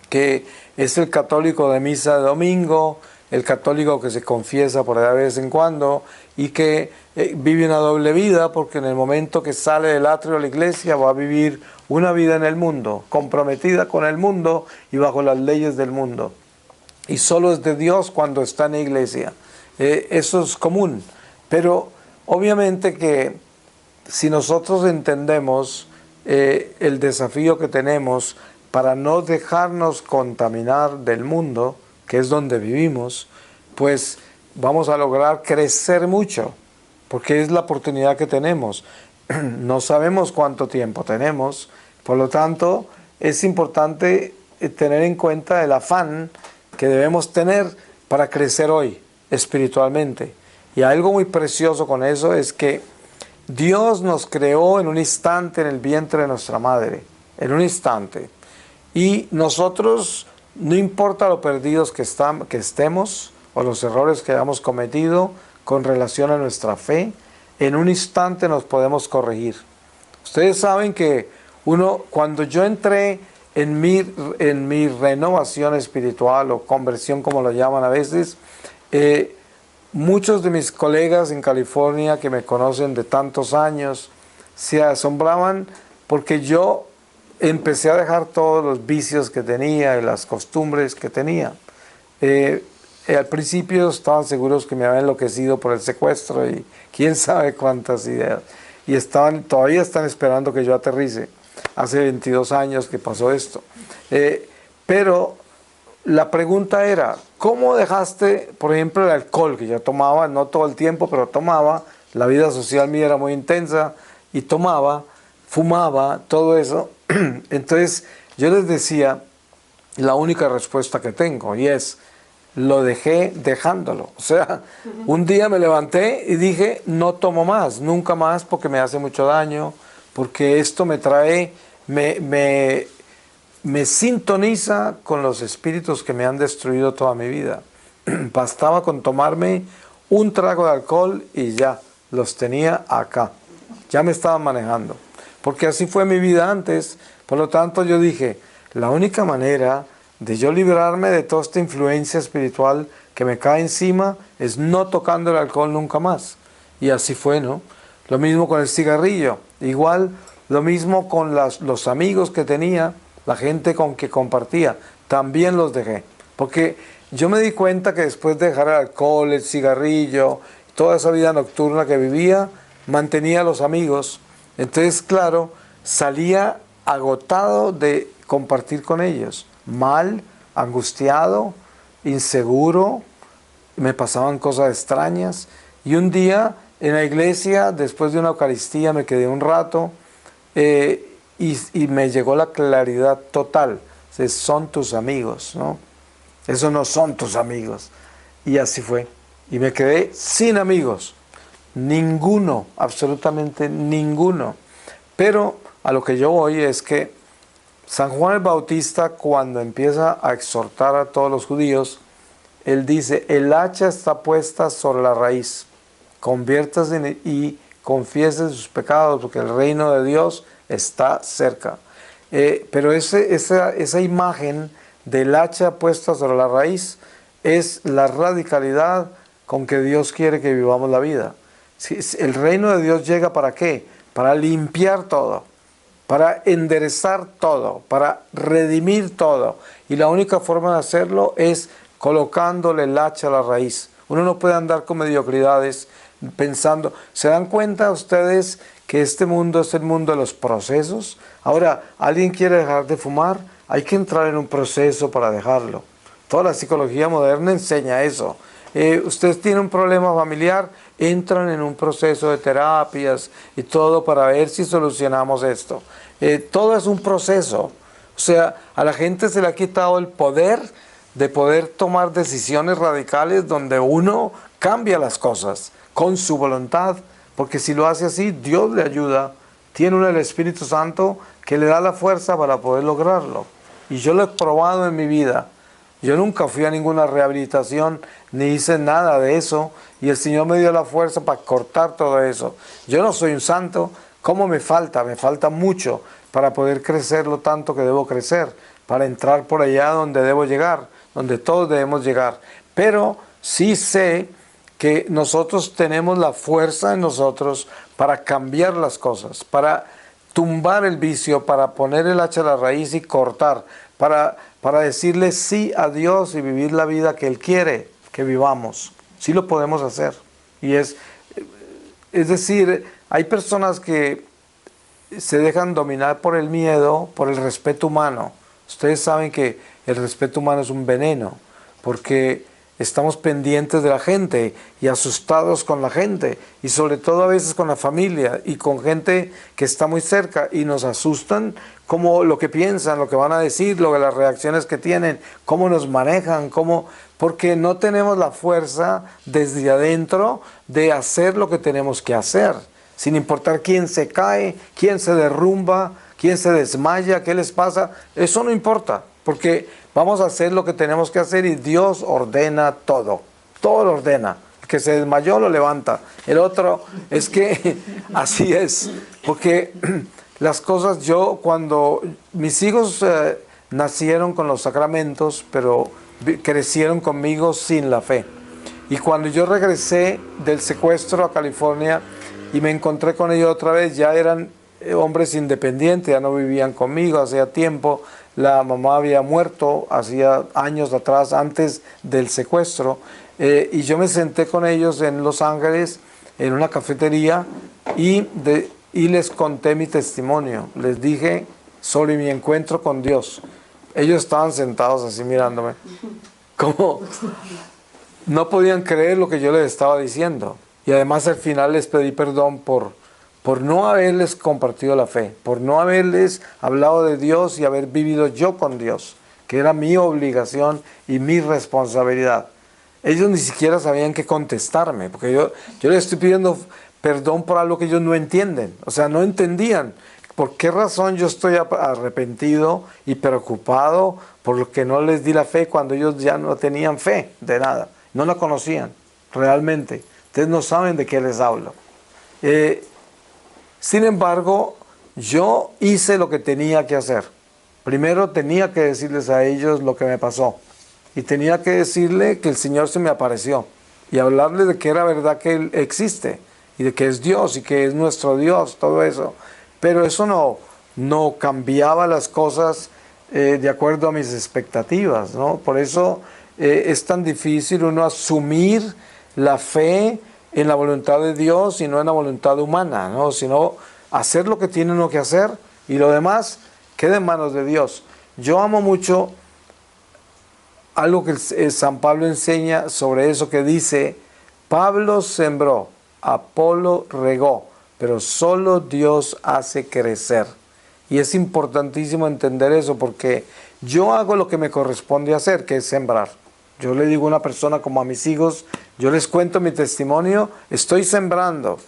que es el católico de misa de domingo, el católico que se confiesa por ahí de vez en cuando y que vive una doble vida, porque en el momento que sale del atrio de la iglesia va a vivir una vida en el mundo, comprometida con el mundo y bajo las leyes del mundo. Y solo es de Dios cuando está en la iglesia. Eso es común. Pero obviamente que si nosotros entendemos el desafío que tenemos para no dejarnos contaminar del mundo, que es donde vivimos, pues vamos a lograr crecer mucho, porque es la oportunidad que tenemos. No sabemos cuánto tiempo tenemos, por lo tanto es importante tener en cuenta el afán que debemos tener para crecer hoy espiritualmente. Y algo muy precioso con eso es que Dios nos creó en un instante en el vientre de nuestra madre, en un instante. Y nosotros, no importa lo perdidos que estemos o los errores que hayamos cometido con relación a nuestra fe, en un instante nos podemos corregir. Ustedes saben que cuando yo entré en mi renovación espiritual o conversión, como lo llaman a veces, muchos de mis colegas en California que me conocen de tantos años se asombraban porque yo empecé a dejar todos los vicios que tenía y las costumbres que tenía. Al principio estaban seguros que me había enloquecido por el secuestro y quién sabe cuántas ideas. Y todavía están esperando que yo aterrice. Hace 22 años que pasó esto. Pero la pregunta era, ¿cómo dejaste, por ejemplo, el alcohol que yo tomaba? No todo el tiempo, pero tomaba. La vida social mía era muy intensa y tomaba, fumaba, todo eso. Entonces yo les decía la única respuesta que tengo y es, lo dejé dejándolo. O sea, un día me levanté y dije, no tomo más, nunca más, porque me hace mucho daño, porque esto me trae, me sintoniza con los espíritus que me han destruido toda mi vida. Bastaba con tomarme un trago de alcohol y ya, los tenía acá. Ya me estaban manejando. Porque así fue mi vida antes. Por lo tanto, yo dije, la única manera de yo librarme de toda esta influencia espiritual que me cae encima es no tocando el alcohol nunca más. Y así fue, ¿no? Lo mismo con el cigarrillo. Igual, lo mismo con los amigos que tenía, la gente con que compartía. También los dejé. Porque yo me di cuenta que después de dejar el alcohol, el cigarrillo, toda esa vida nocturna que vivía, mantenía a los amigos. Entonces, claro, salía agotado de compartir con ellos. Mal, angustiado, inseguro, me pasaban cosas extrañas. Y un día en la iglesia, después de una Eucaristía, me quedé un rato y me llegó la claridad total. Son tus amigos, ¿no? Esos no son tus amigos. Y así fue. Y me quedé sin amigos. Ninguno, absolutamente ninguno. Pero a lo que yo voy es que San Juan el Bautista, cuando empieza a exhortar a todos los judíos, él dice, el hacha está puesta sobre la raíz. Conviértase y confiese sus pecados, porque el reino de Dios está cerca. Pero esa imagen del hacha puesta sobre la raíz es la radicalidad con que Dios quiere que vivamos la vida. El reino de Dios llega ¿para qué? Para limpiar todo, para enderezar todo, para redimir todo. Y la única forma de hacerlo es colocándole el hacha a la raíz. Uno no puede andar con mediocridades pensando. ¿Se dan cuenta ustedes que este mundo es el mundo de los procesos? Ahora, ¿alguien quiere dejar de fumar? Hay que entrar en un proceso para dejarlo. Toda la psicología moderna enseña eso. Usted tiene un problema familiar, entran en un proceso de terapias y todo para ver si solucionamos esto. Todo es un proceso. O sea, a la gente se le ha quitado el poder de poder tomar decisiones radicales donde uno cambia las cosas con su voluntad, porque si lo hace así, Dios le ayuda. Tiene el Espíritu Santo que le da la fuerza para poder lograrlo. Y yo lo he probado en mi vida. Yo nunca fui a ninguna rehabilitación, ni hice nada de eso, y el Señor me dio la fuerza para cortar todo eso. Yo no soy un santo. ¿Cómo me falta? Me falta mucho para poder crecer lo tanto que debo crecer, para entrar por allá donde debo llegar, donde todos debemos llegar. pero sí sé que nosotros tenemos la fuerza en nosotros para cambiar las cosas, para tumbar el vicio, para poner el hacha a la raíz y cortar, para decirle sí a Dios y vivir la vida que Él quiere que vivamos. Sí lo podemos hacer. Y es decir, hay personas que se dejan dominar por el miedo, por el respeto humano. Ustedes saben que el respeto humano es un veneno, porque estamos pendientes de la gente y asustados con la gente, y sobre todo a veces con la familia y con gente que está muy cerca, y nos asustan como lo que piensan, lo que van a decir, las reacciones que tienen, cómo nos manejan, porque no tenemos la fuerza desde adentro de hacer lo que tenemos que hacer, sin importar quién se cae, quién se derrumba, quién se desmaya, qué les pasa. Eso no importa, porque vamos a hacer lo que tenemos que hacer y Dios ordena todo. Todo lo ordena. El que se desmayó lo levanta. El otro es que así es. Porque las cosas, cuando mis hijos nacieron con los sacramentos, pero crecieron conmigo sin la fe. Y cuando yo regresé del secuestro a California y me encontré con ellos otra vez, ya eran hombres independientes, ya no vivían conmigo, hacía tiempo. La mamá había muerto hacía años atrás, antes del secuestro, y yo me senté con ellos en Los Ángeles, en una cafetería, y les conté mi testimonio. Les dije sobre mi encuentro con Dios. Ellos estaban sentados así mirándome, como no podían creer lo que yo les estaba diciendo. Y además al final les pedí perdón por no haberles compartido la fe, por no haberles hablado de Dios y haber vivido yo con Dios, que era mi obligación y mi responsabilidad. Ellos ni siquiera sabían qué contestarme, porque yo les estoy pidiendo perdón por algo que ellos no entienden. O sea, no entendían por qué razón yo estoy arrepentido y preocupado por lo que no les di la fe cuando ellos ya no tenían fe de nada. No la conocían realmente. Ustedes no saben de qué les hablo. Sin embargo, yo hice lo que tenía que hacer. Primero tenía que decirles a ellos lo que me pasó. Y tenía que decirle que el Señor se me apareció. Y hablarles de que era verdad que Él existe. Y de que es Dios y que es nuestro Dios, todo eso. Pero eso no cambiaba las cosas de acuerdo a mis expectativas, ¿no? Por eso es tan difícil uno asumir la fe en la voluntad de Dios y no en la voluntad humana, ¿no? Sino hacer lo que tiene uno que hacer y lo demás queda en manos de Dios. Yo amo mucho algo que San Pablo enseña sobre eso, que dice: Pablo sembró, Apolo regó, pero solo Dios hace crecer. Y es importantísimo entender eso, porque yo hago lo que me corresponde hacer, que es sembrar. Yo le digo a una persona, como a mis hijos, yo les cuento mi testimonio, estoy sembrando,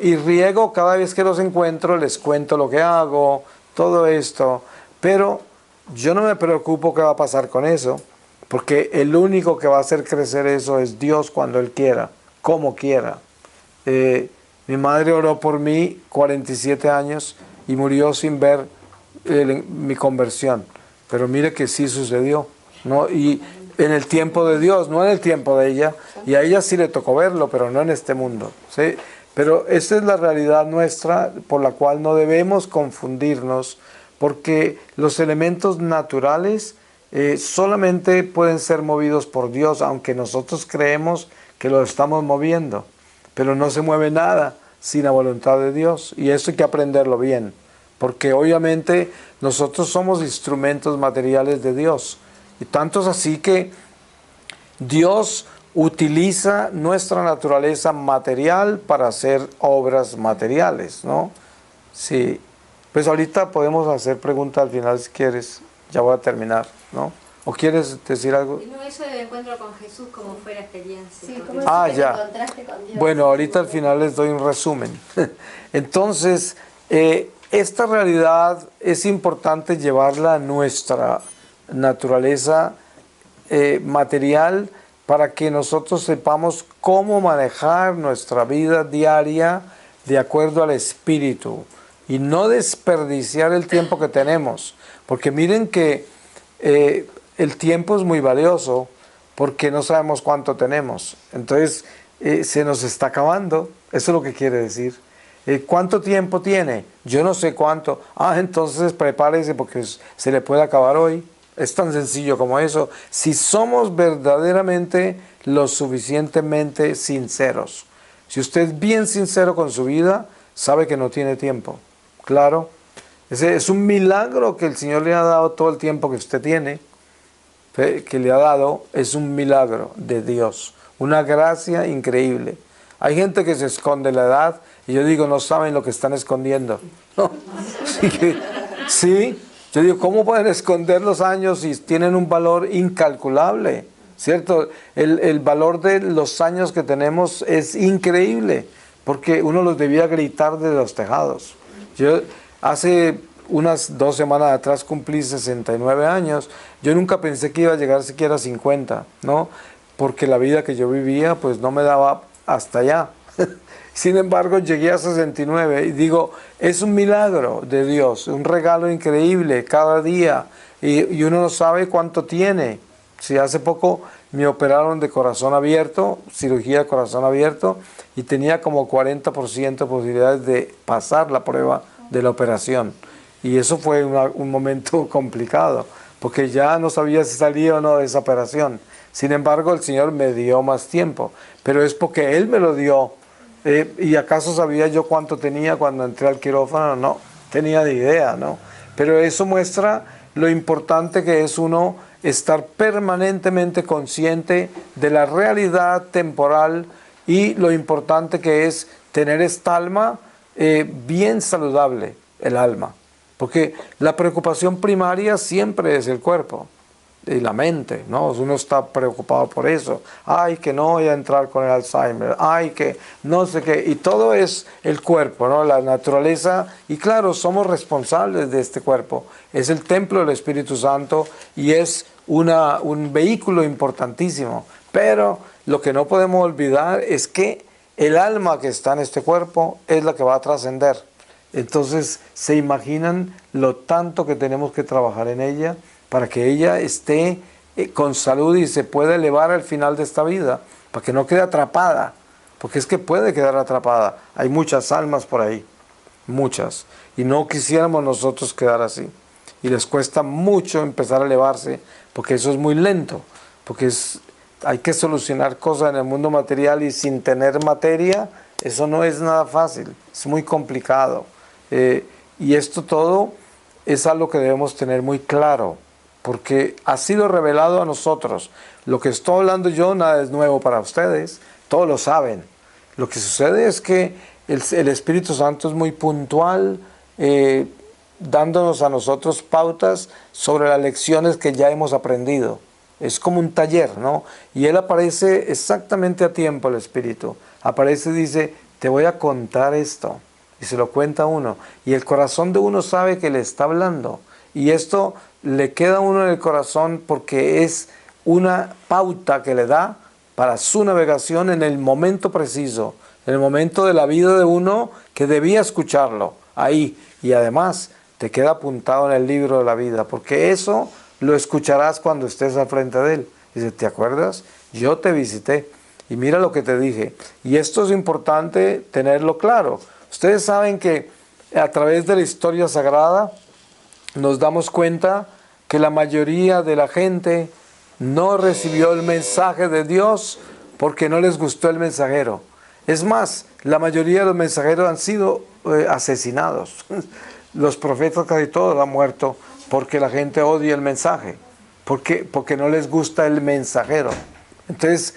y riego cada vez que los encuentro, les cuento lo que hago, todo esto, pero yo no me preocupo qué va a pasar con eso, porque el único que va a hacer crecer eso es Dios cuando Él quiera, como quiera. Mi madre oró por mí 47 años y murió sin ver mi conversión, pero mire que sí sucedió, ¿no? Y en el tiempo de Dios, no en el tiempo de ella, y a ella sí le tocó verlo, pero no en este mundo, ¿sí? Pero esta es la realidad nuestra, por la cual no debemos confundirnos, porque los elementos naturales solamente pueden ser movidos por Dios, aunque nosotros creemos que lo estamos moviendo, pero no se mueve nada sin la voluntad de Dios, y eso hay que aprenderlo bien, porque obviamente nosotros somos instrumentos materiales de Dios. Y tanto es así que Dios utiliza nuestra naturaleza material para hacer obras materiales, ¿no? Sí. Pues ahorita podemos hacer preguntas al final si quieres. Ya voy a terminar, ¿no? ¿O quieres decir algo? No, eso del encuentro con Jesús, ¿cómo fue la experiencia? Sí, ¿cómo Ah, te ya. encontraste con Dios? Bueno, ahorita al final les doy un resumen. Entonces, esta realidad es importante llevarla a nuestra naturaleza material, para que nosotros sepamos cómo manejar nuestra vida diaria de acuerdo al Espíritu y no desperdiciar el tiempo que tenemos, porque miren que el tiempo es muy valioso, porque no sabemos cuánto tenemos. Entonces, se nos está acabando. Eso es lo que quiere decir. ¿Cuánto tiempo tiene? Yo no sé cuánto. Entonces prepárese porque se le puede acabar hoy. Es tan sencillo como eso. Si somos verdaderamente lo suficientemente sinceros. Si usted es bien sincero con su vida, sabe que no tiene tiempo. Claro. Ese es un milagro que el Señor le ha dado todo el tiempo que usted tiene. Que le ha dado, es un milagro de Dios. Una gracia increíble. Hay gente que se esconde la edad y yo digo, no saben lo que están escondiendo. No. Sí, yo digo, ¿cómo pueden esconder los años si tienen un valor incalculable? ¿Cierto? El valor de los años que tenemos es increíble, porque uno los debía gritar desde los tejados. Yo hace unas 2 semanas atrás cumplí 69 años. Yo nunca pensé que iba a llegar siquiera a 50, ¿no? Porque la vida que yo vivía pues no me daba hasta allá. Sin embargo, llegué a 69 y digo, es un milagro de Dios, un regalo increíble cada día y uno no sabe cuánto tiene. Si hace poco me operaron de corazón abierto, cirugía de corazón abierto, y tenía como 40% de posibilidades de pasar la prueba de la operación. Y eso fue un momento complicado, porque ya no sabía si salía o no de esa operación. Sin embargo, el Señor me dio más tiempo, pero es porque Él me lo dio. ¿Y acaso sabía yo cuánto tenía cuando entré al quirófano? No, tenía ni idea, ¿no? Pero eso muestra lo importante que es uno estar permanentemente consciente de la realidad temporal y lo importante que es tener esta alma bien saludable, el alma. Porque la preocupación primaria siempre es el cuerpo y la mente, ¿no? Uno está preocupado por eso. Ay, que no voy a entrar con el Alzheimer. Ay, que no sé qué. Y todo es el cuerpo, ¿no? La naturaleza. Y claro, somos responsables de este cuerpo. Es el templo del Espíritu Santo y es un vehículo importantísimo. Pero lo que no podemos olvidar es que el alma que está en este cuerpo es la que va a trascender. Entonces, ¿se imaginan lo tanto que tenemos que trabajar en ella para que ella esté con salud y se pueda elevar al final de esta vida? Para que no quede atrapada, porque es que puede quedar atrapada. Hay muchas almas por ahí, muchas, y no quisiéramos nosotros quedar así. Y les cuesta mucho empezar a elevarse, porque eso es muy lento, porque hay que solucionar cosas en el mundo material y sin tener materia, eso no es nada fácil, es muy complicado. Y esto todo es algo que debemos tener muy claro, porque ha sido revelado a nosotros. Lo que estoy hablando yo nada es nuevo para ustedes, todos lo saben. Lo que sucede es que el Espíritu Santo es muy puntual, dándonos a nosotros pautas sobre las lecciones que ya hemos aprendido. Es como un taller, ¿no? Y Él aparece exactamente a tiempo, el Espíritu. Aparece y dice, te voy a contar esto. Y se lo cuenta a uno. Y el corazón de uno sabe que le está hablando. Y esto le queda a uno en el corazón porque es una pauta que le da para su navegación en el momento preciso, en el momento de la vida de uno que debía escucharlo ahí. Y además te queda apuntado en el libro de la vida, porque eso lo escucharás cuando estés al frente de él. Dice, ¿te acuerdas? Yo te visité y mira lo que te dije. Y esto es importante tenerlo claro. Ustedes saben que a través de la historia sagrada nos damos cuenta que la mayoría de la gente no recibió el mensaje de Dios porque no les gustó el mensajero. Es más, la mayoría de los mensajeros han sido asesinados. Los profetas casi todos han muerto porque la gente odia el mensaje, porque no les gusta el mensajero. Entonces,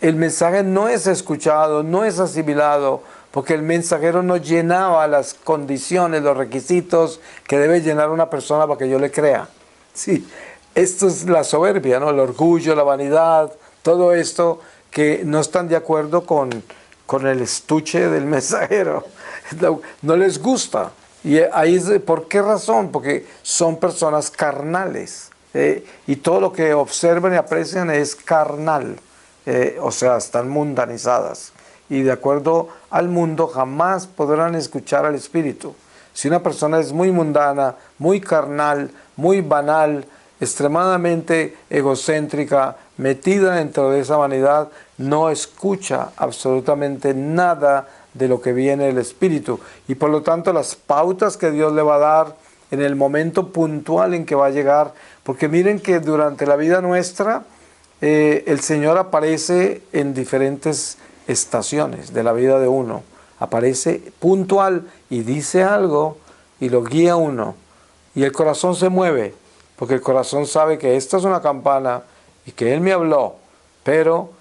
el mensaje no es escuchado, no es asimilado, porque el mensajero no llenaba las condiciones, los requisitos que debe llenar una persona para que yo le crea. Sí, esto es la soberbia, ¿no? El orgullo, la vanidad, todo esto que no están de acuerdo con el estuche del mensajero. No les gusta. Y ahí ¿por qué razón? Porque son personas carnales. Y todo lo que observan y aprecian es carnal. O sea, están mundanizadas. Y de acuerdo al mundo jamás podrán escuchar al Espíritu. Si una persona es muy mundana, muy carnal, muy banal, extremadamente egocéntrica, metida dentro de esa vanidad, no escucha absolutamente nada de lo que viene del Espíritu. Y por lo tanto las pautas que Dios le va a dar en el momento puntual en que va a llegar, porque miren que durante la vida nuestra el Señor aparece en diferentes estaciones de la vida de uno. Aparece puntual y dice algo y lo guía a uno. Y el corazón se mueve, porque el corazón sabe que esta es una campana y que Él me habló, pero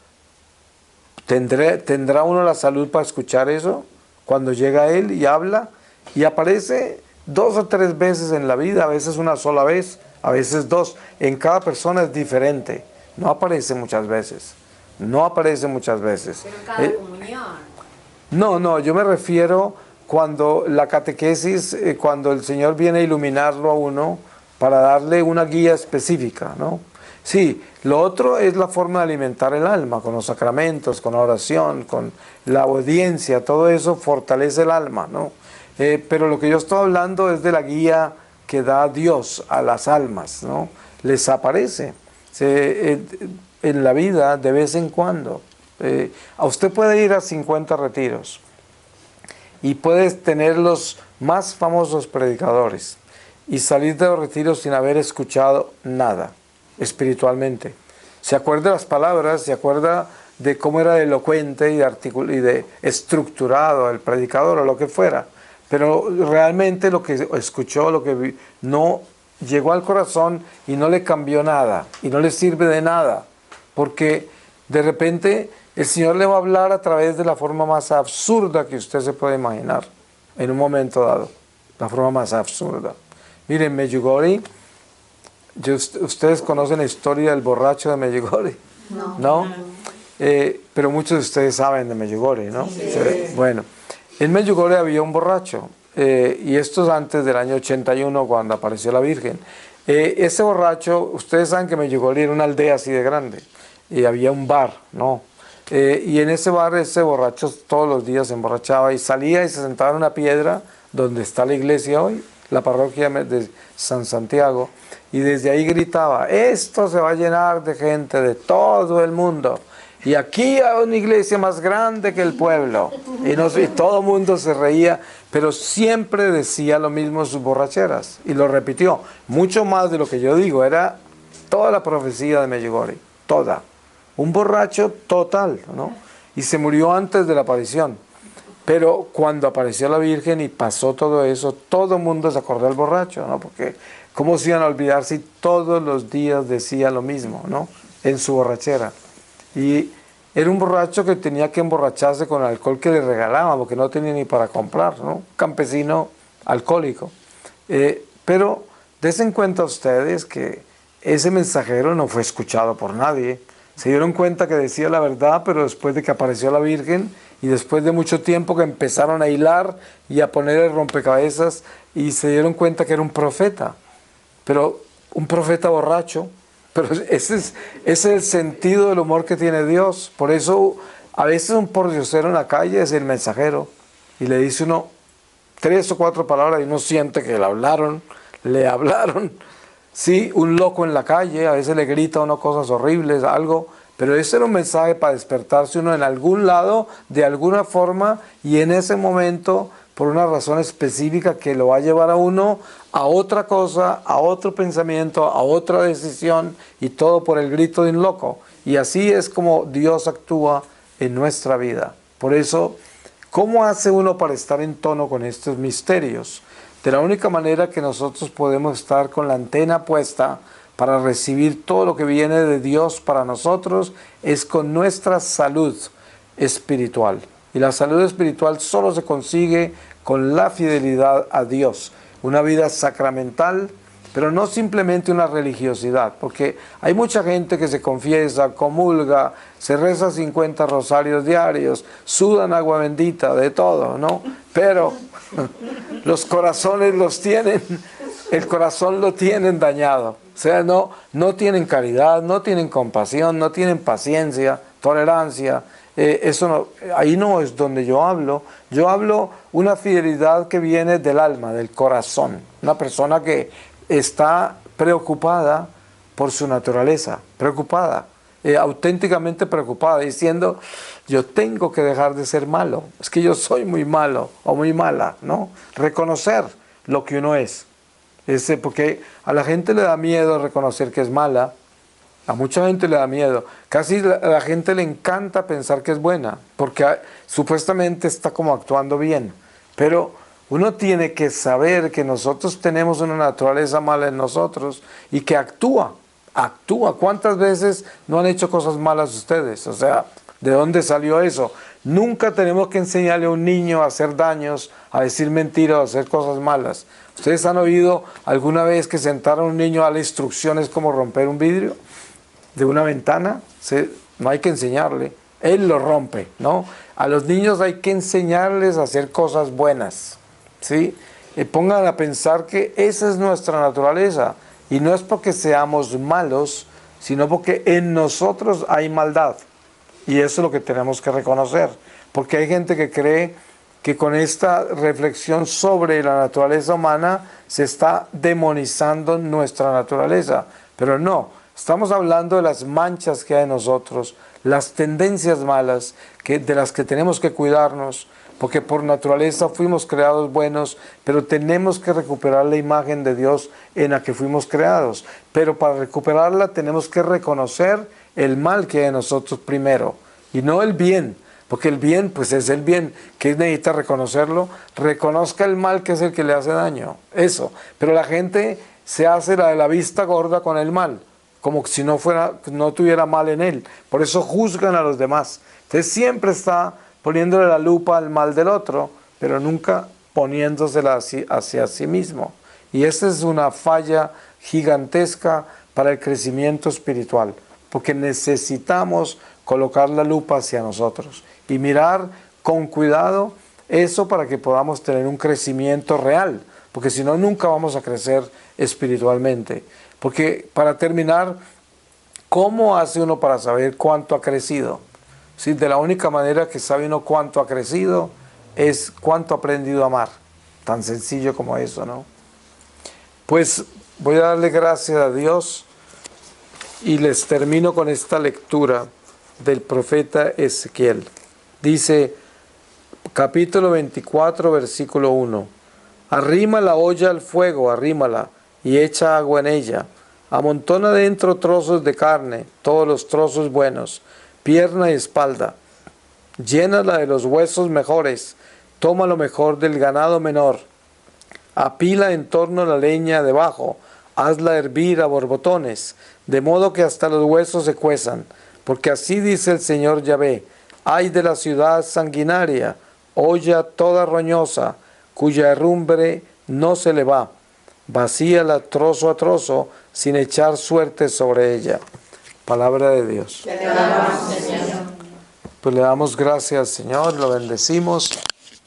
¿tendrá uno la salud para escuchar eso? Cuando llega Él y habla, y aparece 2 o 3 veces en la vida, a veces una sola vez, a veces 2. En cada persona es diferente. No aparece muchas veces. No aparece muchas veces. Pero en cada comunión. No, yo me refiero cuando la catequesis, cuando el Señor viene a iluminarlo a uno para darle una guía específica, ¿no? Sí, lo otro es la forma de alimentar el alma, con los sacramentos, con la oración, con la obediencia, todo eso fortalece el alma, ¿no? Pero lo que yo estoy hablando es de la guía que da Dios a las almas, ¿no? Les aparece en la vida de vez en cuando. A usted puede ir a 50 retiros y puede tener los más famosos predicadores y salir de los retiros sin haber escuchado nada espiritualmente. Se acuerda de las palabras, se acuerda de cómo era elocuente y de estructurado el predicador o lo que fuera, pero realmente lo que escuchó, lo que no llegó al corazón y no le cambió nada y no le sirve de nada, porque de repente el Señor le va a hablar a través de la forma más absurda que usted se puede imaginar en un momento dado, la forma más absurda. Miren, Medjugorje, ustedes conocen la historia del borracho de Medjugorje, ¿no? Pero muchos de ustedes saben de Medjugorje, ¿no? Sí. Bueno, en Medjugorje había un borracho, y esto es antes del año 81 cuando apareció la Virgen. Ese borracho, ustedes saben que Medjugorje era una aldea así de grande, y había un bar, ¿no? Y en ese bar ese borracho todos los días se emborrachaba y salía y se sentaba en una piedra donde está la iglesia hoy, la parroquia de San Santiago, y desde ahí gritaba: esto se va a llenar de gente de todo el mundo, y aquí hay una iglesia más grande que el pueblo. Y todo el mundo se reía, pero siempre decía lo mismo en sus borracheras, y lo repitió, mucho más de lo que yo digo, era toda la profecía de Medjugorje, toda. Un borracho total, ¿no? Y se murió antes de la aparición. Pero cuando apareció la Virgen y pasó todo eso, todo el mundo se acordó del borracho, ¿no? Porque ¿cómo se iban a olvidar si todos los días decía lo mismo, ¿no? En su borrachera. Y era un borracho que tenía que emborracharse con el alcohol que le regalaban, porque no tenía ni para comprar, ¿no? Un campesino alcohólico. Pero desen cuenta ustedes que ese mensajero no fue escuchado por nadie. Se dieron cuenta que decía la verdad, pero después de que apareció la Virgen y después de mucho tiempo que empezaron a hilar y a poner el rompecabezas, y se dieron cuenta que era un profeta, pero un profeta borracho. Pero ese es el sentido del humor que tiene Dios. Por eso a veces un pordiosero en la calle es el mensajero y le dice uno 3 o 4 palabras y uno siente que le hablaron. Sí, un loco en la calle, a veces le grita a uno cosas horribles, algo, pero ese era un mensaje para despertarse uno en algún lado, de alguna forma, y en ese momento, por una razón específica que lo va a llevar a uno a otra cosa, a otro pensamiento, a otra decisión, y todo por el grito de un loco. Y así es como Dios actúa en nuestra vida. Por eso, ¿cómo hace uno para estar en tono con estos misterios? De la única manera que nosotros podemos estar con la antena puesta para recibir todo lo que viene de Dios para nosotros es con nuestra salud espiritual. Y la salud espiritual solo se consigue con la fidelidad a Dios. Una vida sacramental, pero no simplemente una religiosidad, porque hay mucha gente que se confiesa, comulga, se reza 50 rosarios diarios, sudan agua bendita, de todo, ¿no? Pero los corazones el corazón lo tienen dañado. O sea, no tienen caridad, no tienen compasión, no tienen paciencia, tolerancia. Ahí no es donde yo hablo. Yo hablo una fidelidad que viene del alma, del corazón. Una persona que está preocupada por su naturaleza, preocupada, auténticamente preocupada, diciendo, yo tengo que dejar de ser malo, es que yo soy muy malo o muy mala, ¿no? Reconocer lo que uno es. Porque a la gente le da miedo reconocer que es mala, a mucha gente le da miedo, casi a la gente le encanta pensar que es buena, porque supuestamente está como actuando bien, pero uno tiene que saber que nosotros tenemos una naturaleza mala en nosotros y que actúa. ¿Cuántas veces no han hecho cosas malas ustedes? O sea, ¿de dónde salió eso? Nunca tenemos que enseñarle a un niño a hacer daños, a decir mentiras, a hacer cosas malas. ¿Ustedes han oído alguna vez que sentaron a un niño a darle instrucciones como romper un vidrio de una ventana? No hay que enseñarle, él lo rompe, ¿no? A los niños hay que enseñarles a hacer cosas buenas, ¿sí? Pongan a pensar que esa es nuestra naturaleza. Y no es porque seamos malos, sino porque en nosotros hay maldad. Y eso es lo que tenemos que reconocer. Porque hay gente que cree que con esta reflexión sobre la naturaleza humana se está demonizando nuestra naturaleza. Pero no, estamos hablando de las manchas que hay en nosotros, las tendencias malas de las que tenemos que cuidarnos. Porque por naturaleza fuimos creados buenos, pero tenemos que recuperar la imagen de Dios en la que fuimos creados. Pero para recuperarla tenemos que reconocer el mal que hay en nosotros primero, y no el bien, porque el bien pues es el bien. ¿Qué necesita reconocerlo? Reconozca el mal, que es el que le hace daño, eso. Pero la gente se hace la de la vista gorda con el mal, como si no tuviera mal en él. Por eso juzgan a los demás. Entonces siempre está poniéndole la lupa al mal del otro, pero nunca poniéndosela hacia sí mismo. Y esa es una falla gigantesca para el crecimiento espiritual, porque necesitamos colocar la lupa hacia nosotros y mirar con cuidado eso para que podamos tener un crecimiento real, porque si no, nunca vamos a crecer espiritualmente. Porque para terminar, ¿cómo hace uno para saber cuánto ha crecido? Sí, de la única manera que sabe uno cuánto ha crecido es cuánto ha aprendido a amar. Tan sencillo como eso, ¿no? Pues voy a darle gracias a Dios y les termino con esta lectura del profeta Ezequiel. Dice, capítulo 24, versículo 1. Arrima la olla al fuego, arrímala, y echa agua en ella. Amontona dentro trozos de carne, todos los trozos buenos, pierna y espalda. Llénala de los huesos mejores, toma lo mejor del ganado menor. Apila en torno a la leña debajo, hazla hervir a borbotones, de modo que hasta los huesos se cuezan. Porque así dice el Señor Yahvé, ay de la ciudad sanguinaria, olla toda roñosa, cuya herrumbre no se le va. Vacíala trozo a trozo, sin echar suerte sobre ella. Palabra de Dios. Te alabamos, Señor. Pues le damos gracias, Señor, lo bendecimos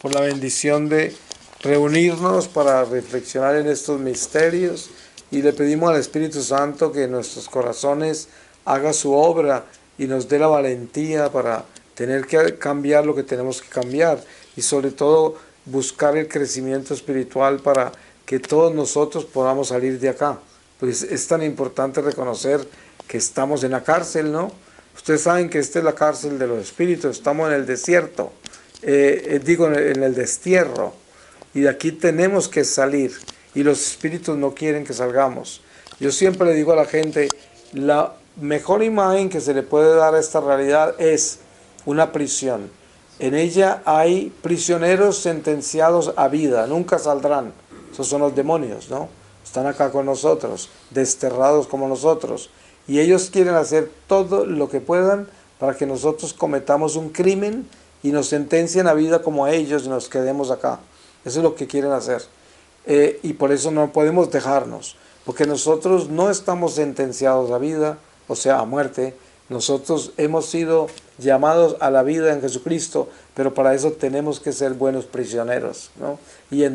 por la bendición de reunirnos para reflexionar en estos misterios, y le pedimos al Espíritu Santo que en nuestros corazones haga su obra y nos dé la valentía para tener que cambiar lo que tenemos que cambiar, y sobre todo buscar el crecimiento espiritual para que todos nosotros podamos salir de acá. Pues es tan importante reconocer que estamos en la cárcel, ¿no? Ustedes saben que esta es la cárcel de los espíritus, estamos en el desierto, en el destierro, y de aquí tenemos que salir, y los espíritus no quieren que salgamos. Yo siempre le digo a la gente, la mejor imagen que se le puede dar a esta realidad es una prisión. En ella hay prisioneros sentenciados a vida, nunca saldrán. Esos son los demonios, ¿no? Están acá con nosotros, desterrados como nosotros. Y ellos quieren hacer todo lo que puedan para que nosotros cometamos un crimen y nos sentencien a vida como a ellos y nos quedemos acá. Eso es lo que quieren hacer. Y por eso no podemos dejarnos, porque nosotros no estamos sentenciados a vida, o sea, a muerte. Nosotros hemos sido llamados a la vida en Jesucristo, pero para eso tenemos que ser buenos prisioneros, ¿no? Y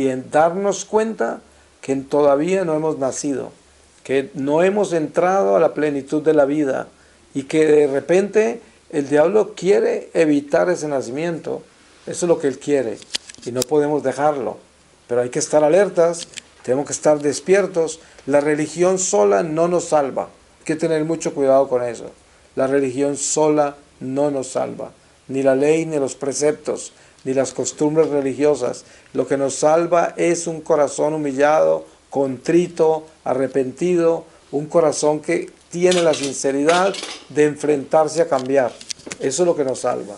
en darnos cuenta que todavía no hemos nacido, que no hemos entrado a la plenitud de la vida, y que de repente el diablo quiere evitar ese nacimiento. Eso es lo que él quiere y no podemos dejarlo, pero hay que estar alertas Tenemos que estar despiertos. La religión sola no nos salva. Hay que tener mucho cuidado con eso. La religión sola no nos salva. Ni la ley, ni los preceptos, ni las costumbres religiosas. Lo que nos salva es un corazón humillado, contrito, arrepentido, un corazón que tiene la sinceridad de enfrentarse a cambiar. Eso es lo que nos salva.